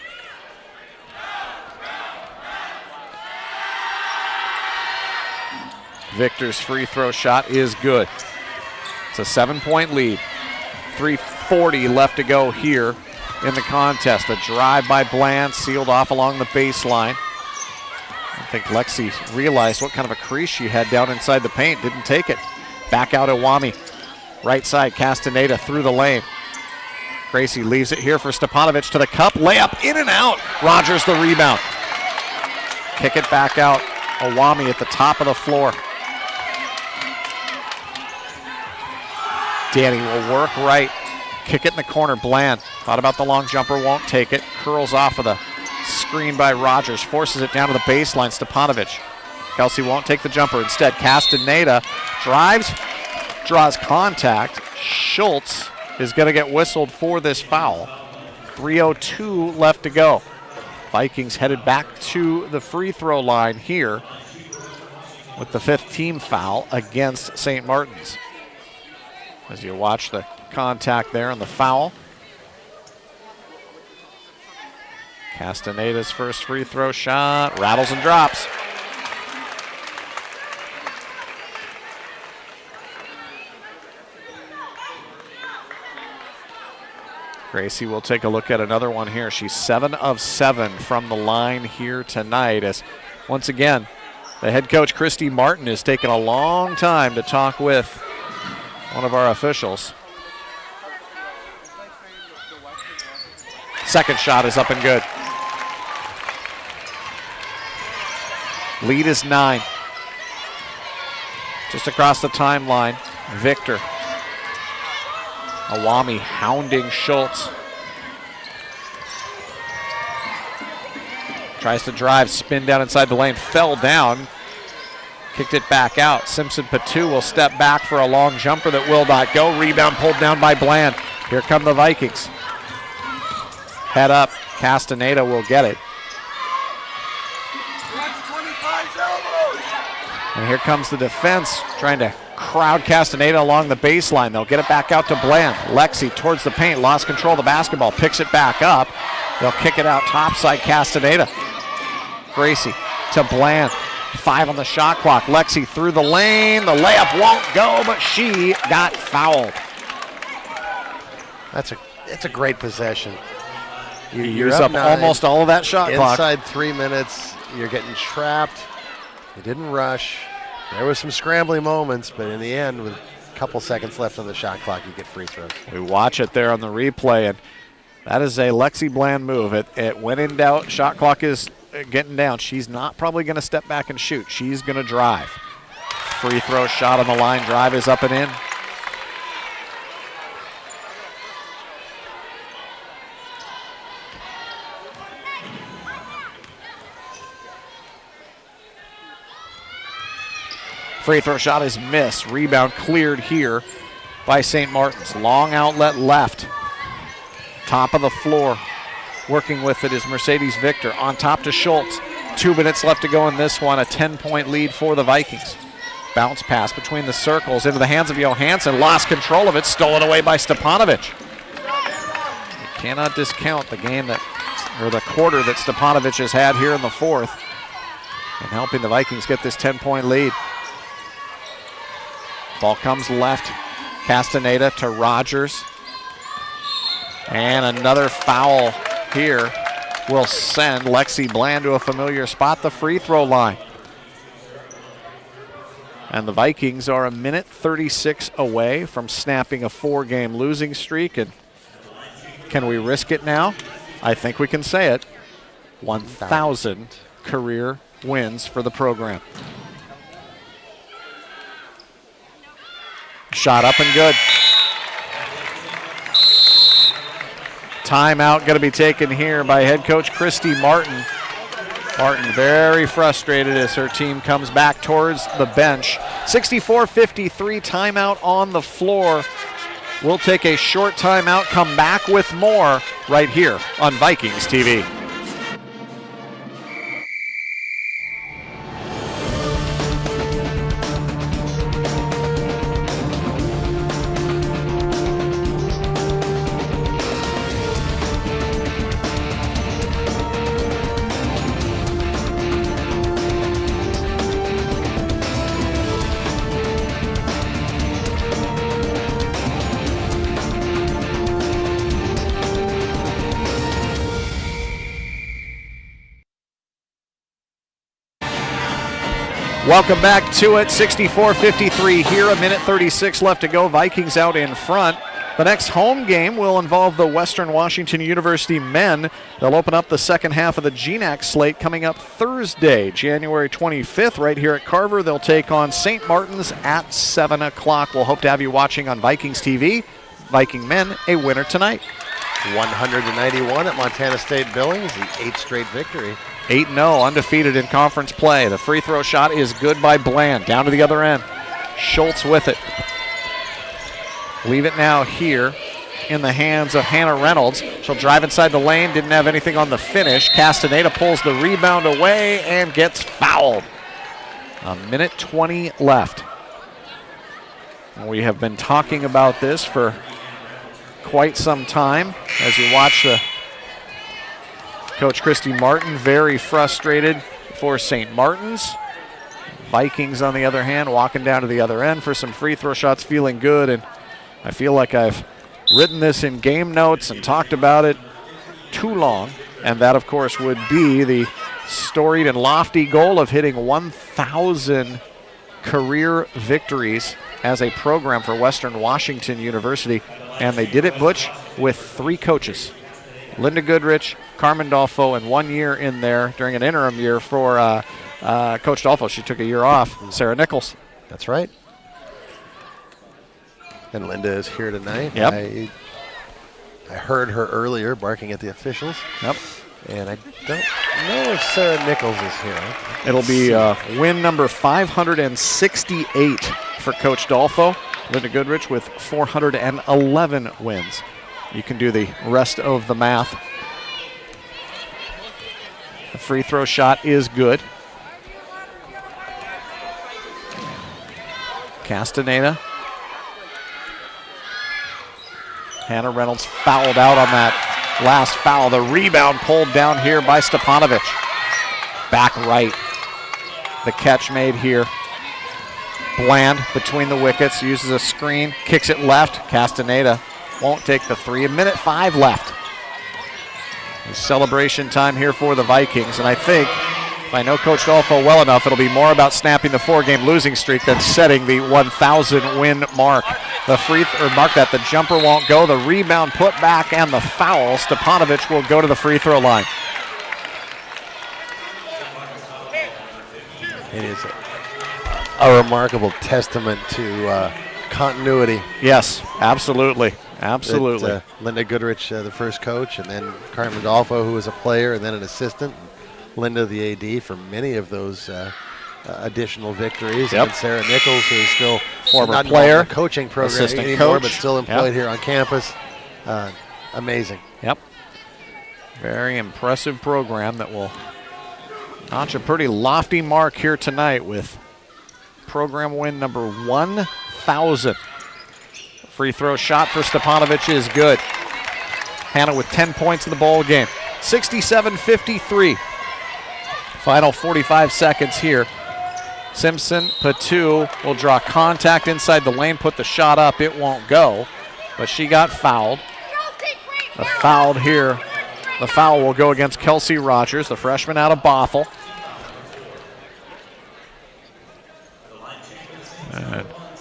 Victor's free throw shot is good. It's a 7-point lead. 3:40 left to go here in the contest. A drive by Bland, sealed off along the baseline. I think Lexi realized what kind of a crease she had down inside the paint. Didn't take it. Back out Awami. Right side, Castaneda through the lane. Gracie leaves it here for Stepanovic to the cup. Layup in and out. Rogers the rebound. Kick it back out. Awami at the top of the floor. Danny will work right. Kick it in the corner. Bland thought about the long jumper, won't take it. Curls off of the screen by Rogers. Forces it down to the baseline. Stepanovic. Kelsey won't take the jumper. Instead, Castaneda drives, draws contact. Schultz is going to get whistled for this foul. 3:02 left to go. Vikings headed back to the free throw line here with the 5th team foul against St. Martin's. As you watch the contact there and the foul. Castaneda's first free throw shot, rattles and drops. Gracie will take a look at another one here. She's 7 of 7 from the line here tonight, as once again, the head coach, Christy Martin, is taking a long time to talk with one of our officials. Second shot is up and good. Lead is 9. Just across the timeline, Victor. Awami hounding Schultz. Tries to drive, spin down inside the lane, fell down. Kicked it back out. Simpson Patu will step back for a long jumper that will not go. Rebound pulled down by Bland. Here come the Vikings. Head up. Castaneda will get it. And here comes the defense trying to crowd Castaneda along the baseline. They'll get it back out to Bland. Lexi towards the paint. Lost control of the basketball. Picks it back up. They'll kick it out topside. Castaneda. Gracie to Bland. 5 on the shot clock. Lexi through the lane. The layup won't go, but she got fouled. It's a great possession. You use up almost all of that shot clock. Inside 3 minutes, you're getting trapped. You didn't rush. There was some scrambling moments, but in the end, with a couple seconds left on the shot clock, you get free throws. We watch it there on the replay, and that is a Lexi Bland move. It when in doubt, shot clock is getting down. She's not probably going to step back and shoot. She's going to drive. Free throw shot on the line. Drive is up and in. Free throw shot is missed. Rebound cleared here by St. Martin's. Long outlet left. Top of the floor. Working with it is Mercedes Victor. On top to Schultz. 2 minutes left to go in this one. A 10-point lead for the Vikings. Bounce pass between the circles into the hands of Johansson. Lost control of it. Stolen away by Stepanovic. You cannot discount the game the quarter that Stepanovic has had here in the fourth and helping the Vikings get this 10-point lead. Ball comes left. Castaneda to Rogers. And another foul here will send Lexi Bland to a familiar spot, the free throw line. And the Vikings are a minute 36 away from snapping a 4-game losing streak. And can we risk it now? I think we can say it. 1,000 career wins for the program. Shot up and good. Timeout going to be taken here by head coach Christy Martin. Martin very frustrated as her team comes back towards the bench. 64-53, timeout on the floor. We'll take a short timeout, come back with more right here on Vikings TV. Welcome back to it. 64-53 here, a minute 36 left to go. Vikings out in front. The next home game will involve the Western Washington University men. They'll open up the second half of the GNAC slate coming up Thursday, January 25th, right here at Carver. They'll take on St. Martin's at 7 o'clock. We'll hope to have you watching on Vikings TV. Viking men, a winner tonight. 191 at Montana State Billings, the 8th straight victory. 8-0, undefeated in conference play. The free throw shot is good by Bland. Down to the other end. Schultz with it. Leave it now here in the hands of Hannah Reynolds. She'll drive inside the lane. Didn't have anything on the finish. Castaneda pulls the rebound away and gets fouled. A minute 20 left. And we have been talking about this for quite some time as you watch the Coach Christy Martin very frustrated for St. Martin's. Vikings, on the other hand, walking down to the other end for some free throw shots, feeling good. And I feel like I've written this in game notes and talked about it too long. And that, of course, would be the storied and lofty goal of hitting 1,000 career victories as a program for Western Washington University. And they did it, Butch, with 3 coaches. Linda Goodrich, Carmen Dolfo, and 1 year in there during an interim year for Coach Dolfo. She took a year off. Sarah Nichols. That's right. And Linda is here tonight. Yep. I heard her earlier barking at the officials. Yep. And I don't know if Sarah Nichols is here. It'll be win number 568 for Coach Dolfo. Linda Goodrich with 411 wins. You can do the rest of the math. The free throw shot is good. Castaneda. Hannah Reynolds fouled out on that last foul. The rebound pulled down here by Stepanovic. Back right. The catch made here. Bland between the wickets, uses a screen, kicks it left. Castaneda won't take the 3. A minute 5 left. It's celebration time here for the Vikings, and I think if I know Coach Dolfo well enough, it'll be more about snapping the 4-game losing streak than setting the 1,000 win mark. The the jumper won't go, the rebound put back, and the foul. Stepanovic will go to the free throw line. It is a remarkable testament to continuity. Yes, absolutely. Absolutely. That, Linda Goodrich, the first coach, and then Carmen Dolfo, who was a player and then an assistant. Linda, the AD, for many of those additional victories. Yep. And Sarah Nichols, who is still former not player, in the coaching program assistant anymore, coach, but still employed yep. here on campus. Amazing. Yep. Very impressive program that will notch a pretty lofty mark here tonight with program win number 1,000. Free throw shot for Stepanovic is good. Hannah with 10 points in the ball game. 67-53. Final 45 seconds here. Simpson, Patu will draw contact inside the lane, put the shot up. It won't go, but she got fouled. The foul here. The foul will go against Kelsey Rogers, the freshman out of Bothell.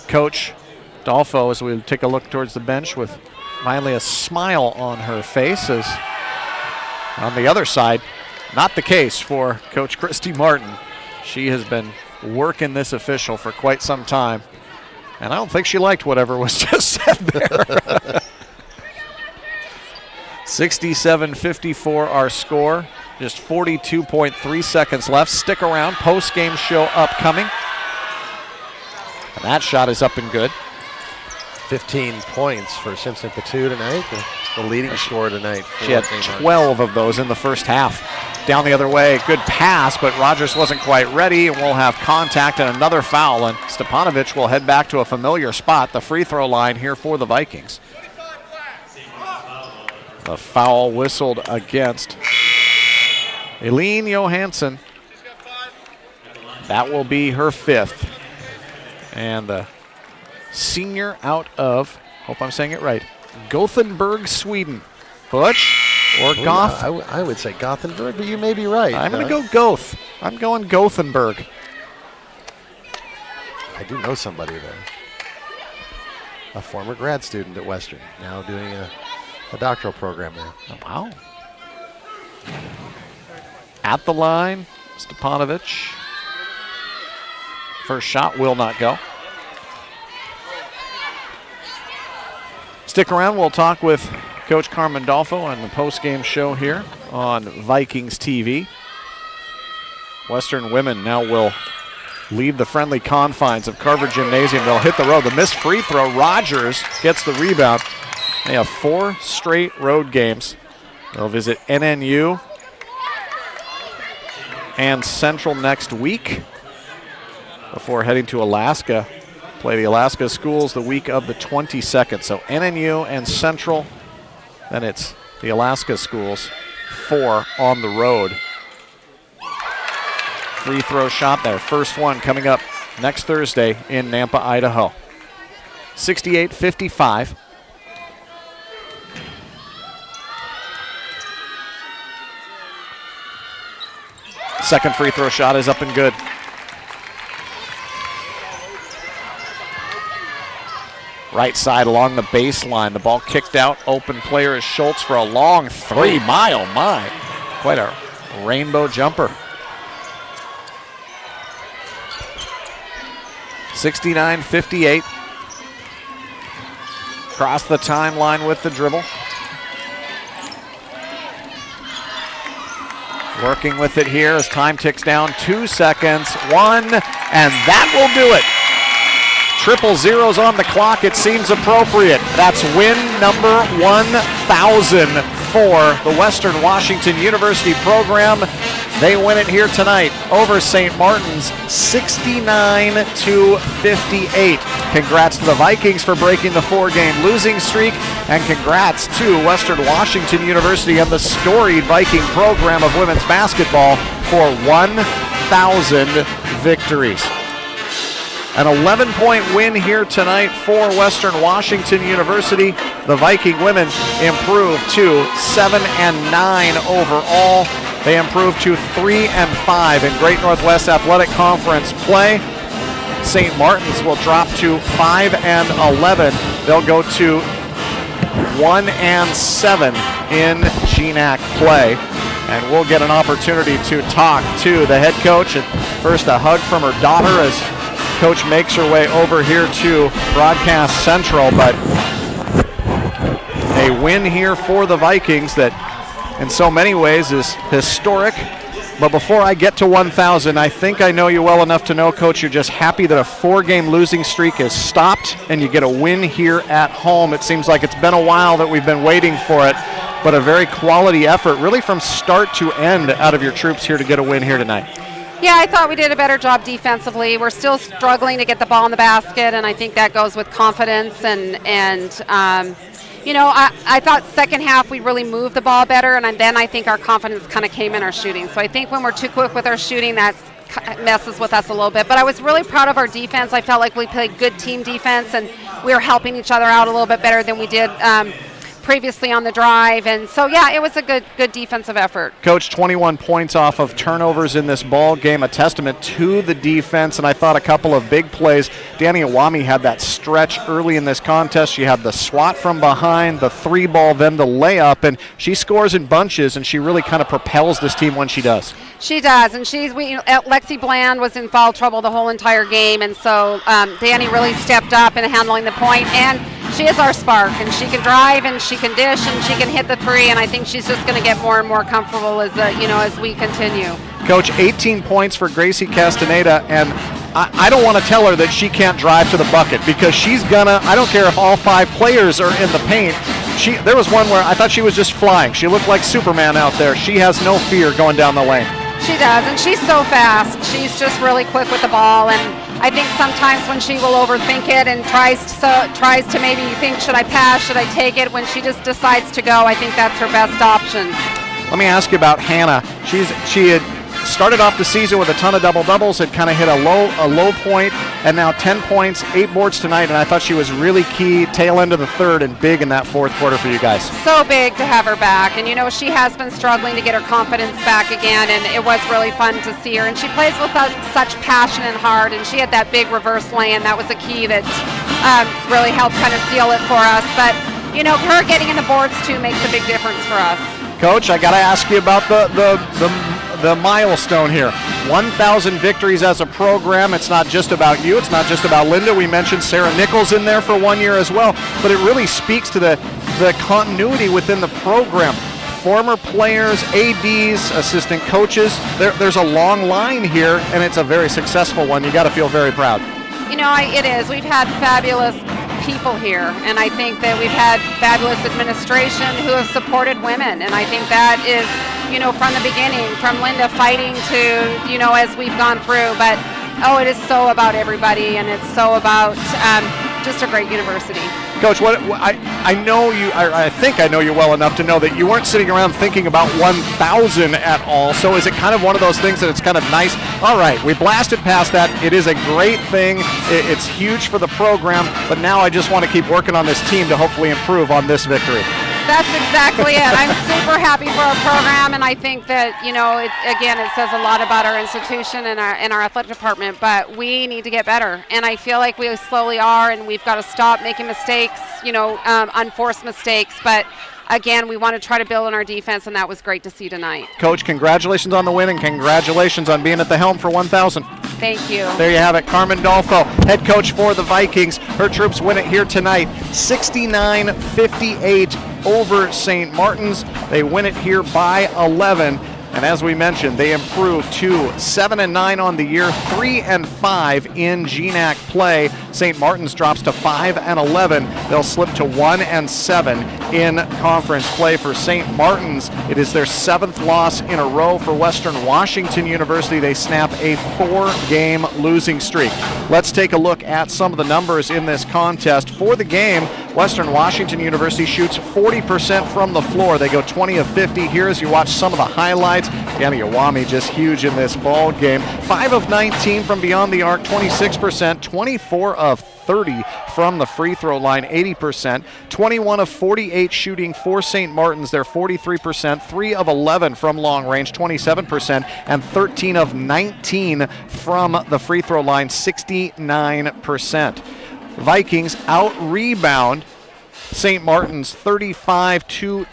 Coach Dolfo, as we take a look towards the bench with finally a smile on her face, as on the other side, not the case for Coach Christy Martin. She has been working this official for quite some time, and I don't think she liked whatever was just said there. 67-54 our score. Just 42.3 seconds left. Stick around. Post-game show upcoming. And that shot is up and good. 15 points for Simpson Patu tonight, the leading scorer tonight. She had 12 of those in the first half. Down the other way, good pass, but Rogers wasn't quite ready, and we'll have contact and another foul, and Stepanovic will head back to a familiar spot, the free throw line here for the Vikings. The foul whistled against Eileen Johansson. That will be her 5th. And the senior out of, hope I'm saying it right, Gothenburg, Sweden. Butch or Goth? I would say Gothenburg, but you may be right. I'm going to go Goth. I'm going Gothenburg. I do know somebody there. A former grad student at Western, now doing a doctoral program there. Oh, wow. At the line, Stepanovic. First shot will not go. Stick around, we'll talk with Coach Carmen Dolfo on the post-game show here on Vikings TV. Western women now will leave the friendly confines of Carver Gymnasium. They'll hit the road. The missed free throw, Rogers gets the rebound. They have 4 straight road games. They'll visit NNU and Central next week before heading to Alaska. Play the Alaska schools the week of the 22nd. So NNU and Central, then it's the Alaska schools, 4 on the road. Free throw shot there. First one coming up next Thursday in Nampa, Idaho. 68-55. Second free throw shot is up and good. Right side along the baseline. The ball kicked out. Open player is Schultz for a long 3. My, oh my. Quite a rainbow jumper. 69-58. Across the timeline with the dribble. Working with it here as time ticks down. 2 seconds. 1, and that will do it. Triple zeros on the clock, it seems appropriate. That's win number 1,000 for the Western Washington University program. They win it here tonight over St. Martin's, 69-58. Congrats to the Vikings for breaking the 4-game losing streak, and congrats to Western Washington University and the storied Viking program of women's basketball for 1,000 victories. An 11-point win here tonight for Western Washington University. The Viking women improved to 7-9 overall. They improved to 3-5 in Great Northwest Athletic Conference play. St. Martin's will drop to 5-11. They'll go to 1-7 in GNAC play. And we'll get an opportunity to talk to the head coach. And first, a hug from her daughter as Coach makes her way over here to Broadcast Central, but a win here for the Vikings that in so many ways is historic. But before I get to 1,000, I think I know you well enough to know, Coach, you're just happy that a 4-game losing streak is stopped and you get a win here at home. It seems like it's been a while that we've been waiting for it, but a very quality effort really from start to end out of your troops here to get a win here tonight. Yeah, I thought we did a better job defensively. We're still struggling to get the ball in the basket, and I think that goes with confidence. You know, I thought second half we really moved the ball better, and then I think our confidence kind of came in our shooting. So I think when we're too quick with our shooting, that messes with us a little bit. But I was really proud of our defense. I felt like we played good team defense, and we were helping each other out a little bit better than we did previously on the drive. And so, yeah, it was a good defensive effort. Coach, 21 points off of turnovers in this ball game, a testament to the defense, and I thought a couple of big plays. Danny Awami had that stretch early in this contest. She had the swat from behind, the 3-ball, then the layup, and she scores in bunches, and she really kind of propels this team when she does. She does, and Lexi Bland was in foul trouble the whole entire game, and so Danny really stepped up in handling the point, and she is our spark, and she can drive, and she can dish, and she can hit the three, and I think she's just going to get more and more comfortable as we continue. Coach, 18 points for Gracie Castaneda, and I don't want to tell her that she can't drive to the bucket, because she's gonna. I don't care if all 5 players are in the paint. There was one where I thought she was just flying. She looked like Superman out there. She has no fear going down the lane. She does, and she's so fast. She's just really quick with the ball, and I think sometimes when she will overthink it and tries to maybe think, should I pass, should I take it, when she just decides to go, I think that's her best option. Let me ask you about Hannah. She had started off the season with a ton of double-doubles, had kind of hit a low point, and now 10 points, 8 boards tonight, and I thought she was really key tail end of the third and big in that fourth quarter for you guys. So big to have her back, and she has been struggling to get her confidence back again, and it was really fun to see her, and she plays with such passion and heart, and she had that big reverse lay, and that was a key that really helped kind of seal it for us, but her getting in the boards too makes a big difference for us. Coach, I got to ask you about the milestone here. 1,000 victories as a program. It's not just about you. It's not just about Linda. We mentioned Sarah Nichols in there for 1 year as well, but it really speaks to the continuity within the program. Former players, ADs, assistant coaches. There's a long line here, and it's a very successful one. You got to feel very proud. It is. We've had fabulous people here, and I think that we've had fabulous administration who have supported women, and I think that is, from the beginning, from Linda fighting to, as we've gone through, but it is so about everybody, and it's so about just a great university. Coach, I know you. I think I know you well enough to know that you weren't sitting around thinking about 1,000 at all. So is it kind of one of those things that it's kind of nice? All right, we blasted past that. It is a great thing. It's huge for the program. But now I just want to keep working on this team to hopefully improve on this victory. That's exactly it. I'm super happy for our program, and I think that, it says a lot about our institution and our athletic department, but we need to get better. And I feel like we slowly are, and we've got to stop making mistakes, unforced mistakes. But again, we want to try to build on our defense, and that was great to see tonight. Coach, congratulations on the win, and congratulations on being at the helm for 1,000. Thank you. There you have it. Carmen Dolfo, head coach for the Vikings. Her troops win it here tonight, 69-58 over St. Martin's. They win it here by 11. And as we mentioned, they improved to 7-9 on the year, 3-5 in GNAC play. St. Martin's drops to 5-11. They'll slip to 1-7 in conference play for St. Martin's. It is their 7th loss in a row for Western Washington University. They snap a 4-game losing streak. Let's take a look at some of the numbers in this contest. For the game, Western Washington University shoots 40% from the floor. They go 20 of 50 here as you watch some of the highlights. Danny Iwami just huge in this ball game. 5 of 19 from beyond the arc, 26%. 24 of 30 from the free throw line, 80%. 21 of 48 shooting for St. Martin's, they're 43%. 3 of 11 from long range, 27%. And 13 of 19 from the free throw line, 69%. Vikings out-rebound St. Martin's 35-24,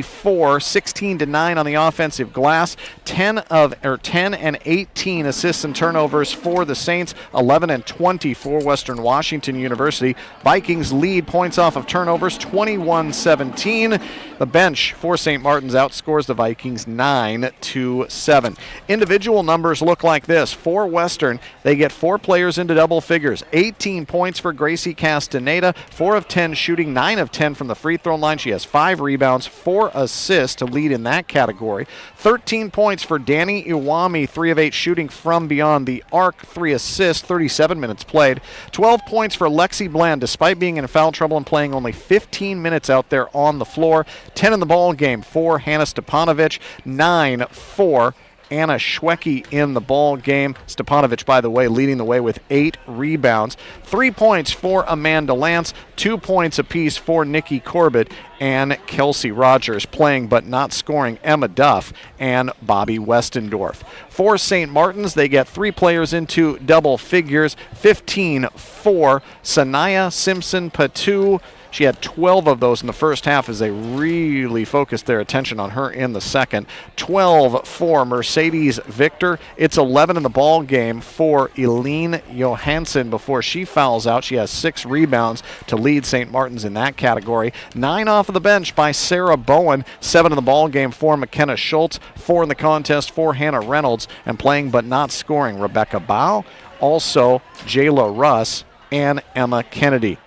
16-9 on the offensive glass. 10 and 18 assists and turnovers for the Saints, 11 and 20 for Western Washington University. Vikings lead points off of turnovers, 21-17. The bench for St. Martin's outscores the Vikings 9-7. Individual numbers look like this. For Western, they get 4 players into double figures. 18 points for Gracie Castaneda, 4 of 10 shooting, 9 of 10 from the free throw line. She has 5 rebounds, 4 assists to lead in that category. 13 points for Danny Iwami, 3 of 8 shooting from beyond the arc, 3 assists, 37 minutes played. 12 points for Lexi Bland, despite being in foul trouble and playing only 15 minutes out there on the floor. 10 in the ball game for Hannah Stepanovich, 9 for Anna Schwecke in the ball game. Stepanovich, by the way, leading the way with 8 rebounds. 3 points for Amanda Lance, 2 points apiece for Nikki Corbett and Kelsey Rogers, playing but not scoring Emma Duff and Bobby Westendorf. For St. Martin's, they get 3 players into double figures. 15 for Sanaya Simpson-Patu. She had 12 of those in the first half as they really focused their attention on her in the second. 12 for Mercedes Victor. It's 11 in the ball game for Eileen Johansson before she fouls out. She has 6 rebounds to lead St. Martin's in that category. 9 off of the bench by Sarah Bowen. 7 in the ball game for McKenna Schultz. 4 in the contest for Hannah Reynolds. And playing but not scoring, Rebecca Bao. Also, Jayla Russ and Emma Kennedy.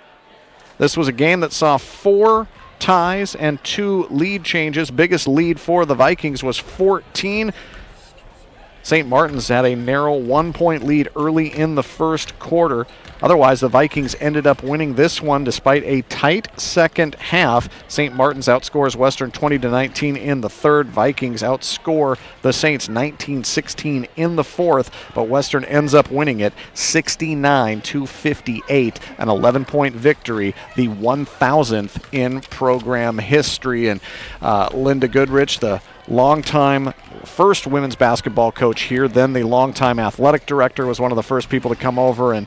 This was a game that saw 4 ties and 2 lead changes. Biggest lead for the Vikings was 14. St. Martin's had a narrow 1-point lead early in the first quarter. Otherwise, the Vikings ended up winning this one despite a tight second half. St. Martin's outscores Western 20-19 in the third. Vikings outscore the Saints 19-16 in the fourth, but Western ends up winning it 69-58, an 11-point victory, the 1,000th in program history. And Linda Goodrich, the longtime first women's basketball coach here, then the longtime athletic director, was one of the first people to come over and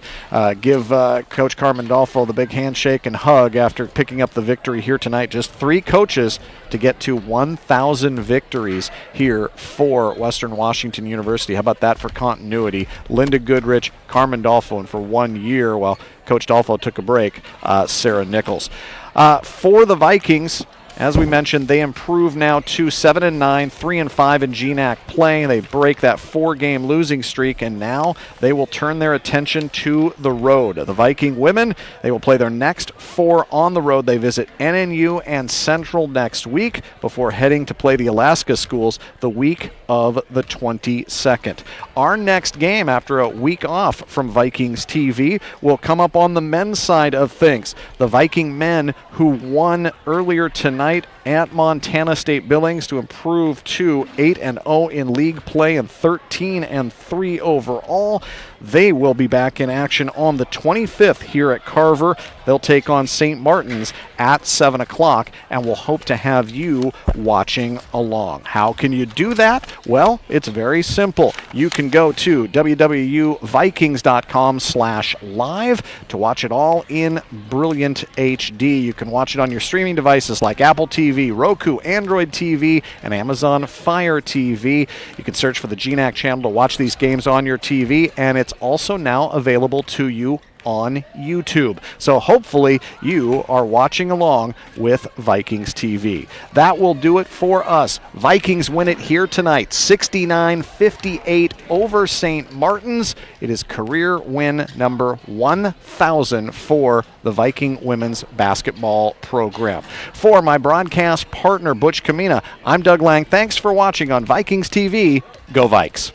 give Coach Carmen Dolfo the big handshake and hug after picking up the victory here tonight. Just 3 coaches to get to 1,000 victories here for Western Washington University. How about that for continuity? Linda Goodrich, Carmen Dolfo, and for 1 year while Coach Dolfo took a break, Sarah Nichols. For the Vikings, as we mentioned, they improve now to 7-9, 3-5 in GNAC play. They break that 4-game losing streak, and now they will turn their attention to the road. The Viking women, they will play their next 4 on the road. They visit NNU and Central next week before heading to play the Alaska schools the week of the 22nd. Our next game after a week off from Vikings TV will come up on the men's side of things. The Viking men, who won earlier tonight at Montana State Billings to improve to 8-0 in league play and 13-3 overall. They will be back in action on the 25th here at Carver. They'll take on St. Martin's at 7 o'clock, and we'll hope to have you watching along. How can you do that? Well, it's very simple. You can go to www.vikings.com/live to watch it all in brilliant HD. You can watch it on your streaming devices like Apple TV, Roku, Android TV, and Amazon Fire TV. You can search for the GNAC channel to watch these games on your TV, and it's also now available to you on YouTube. So hopefully you are watching along with Vikings TV. That will do it for us. Vikings win it here tonight, 69-58 over St. Martin's. It is career win number 1,000 for the Viking women's basketball program. For my broadcast partner, Butch Kamina, I'm Doug Lang. Thanks for watching on Vikings TV. Go Vikes.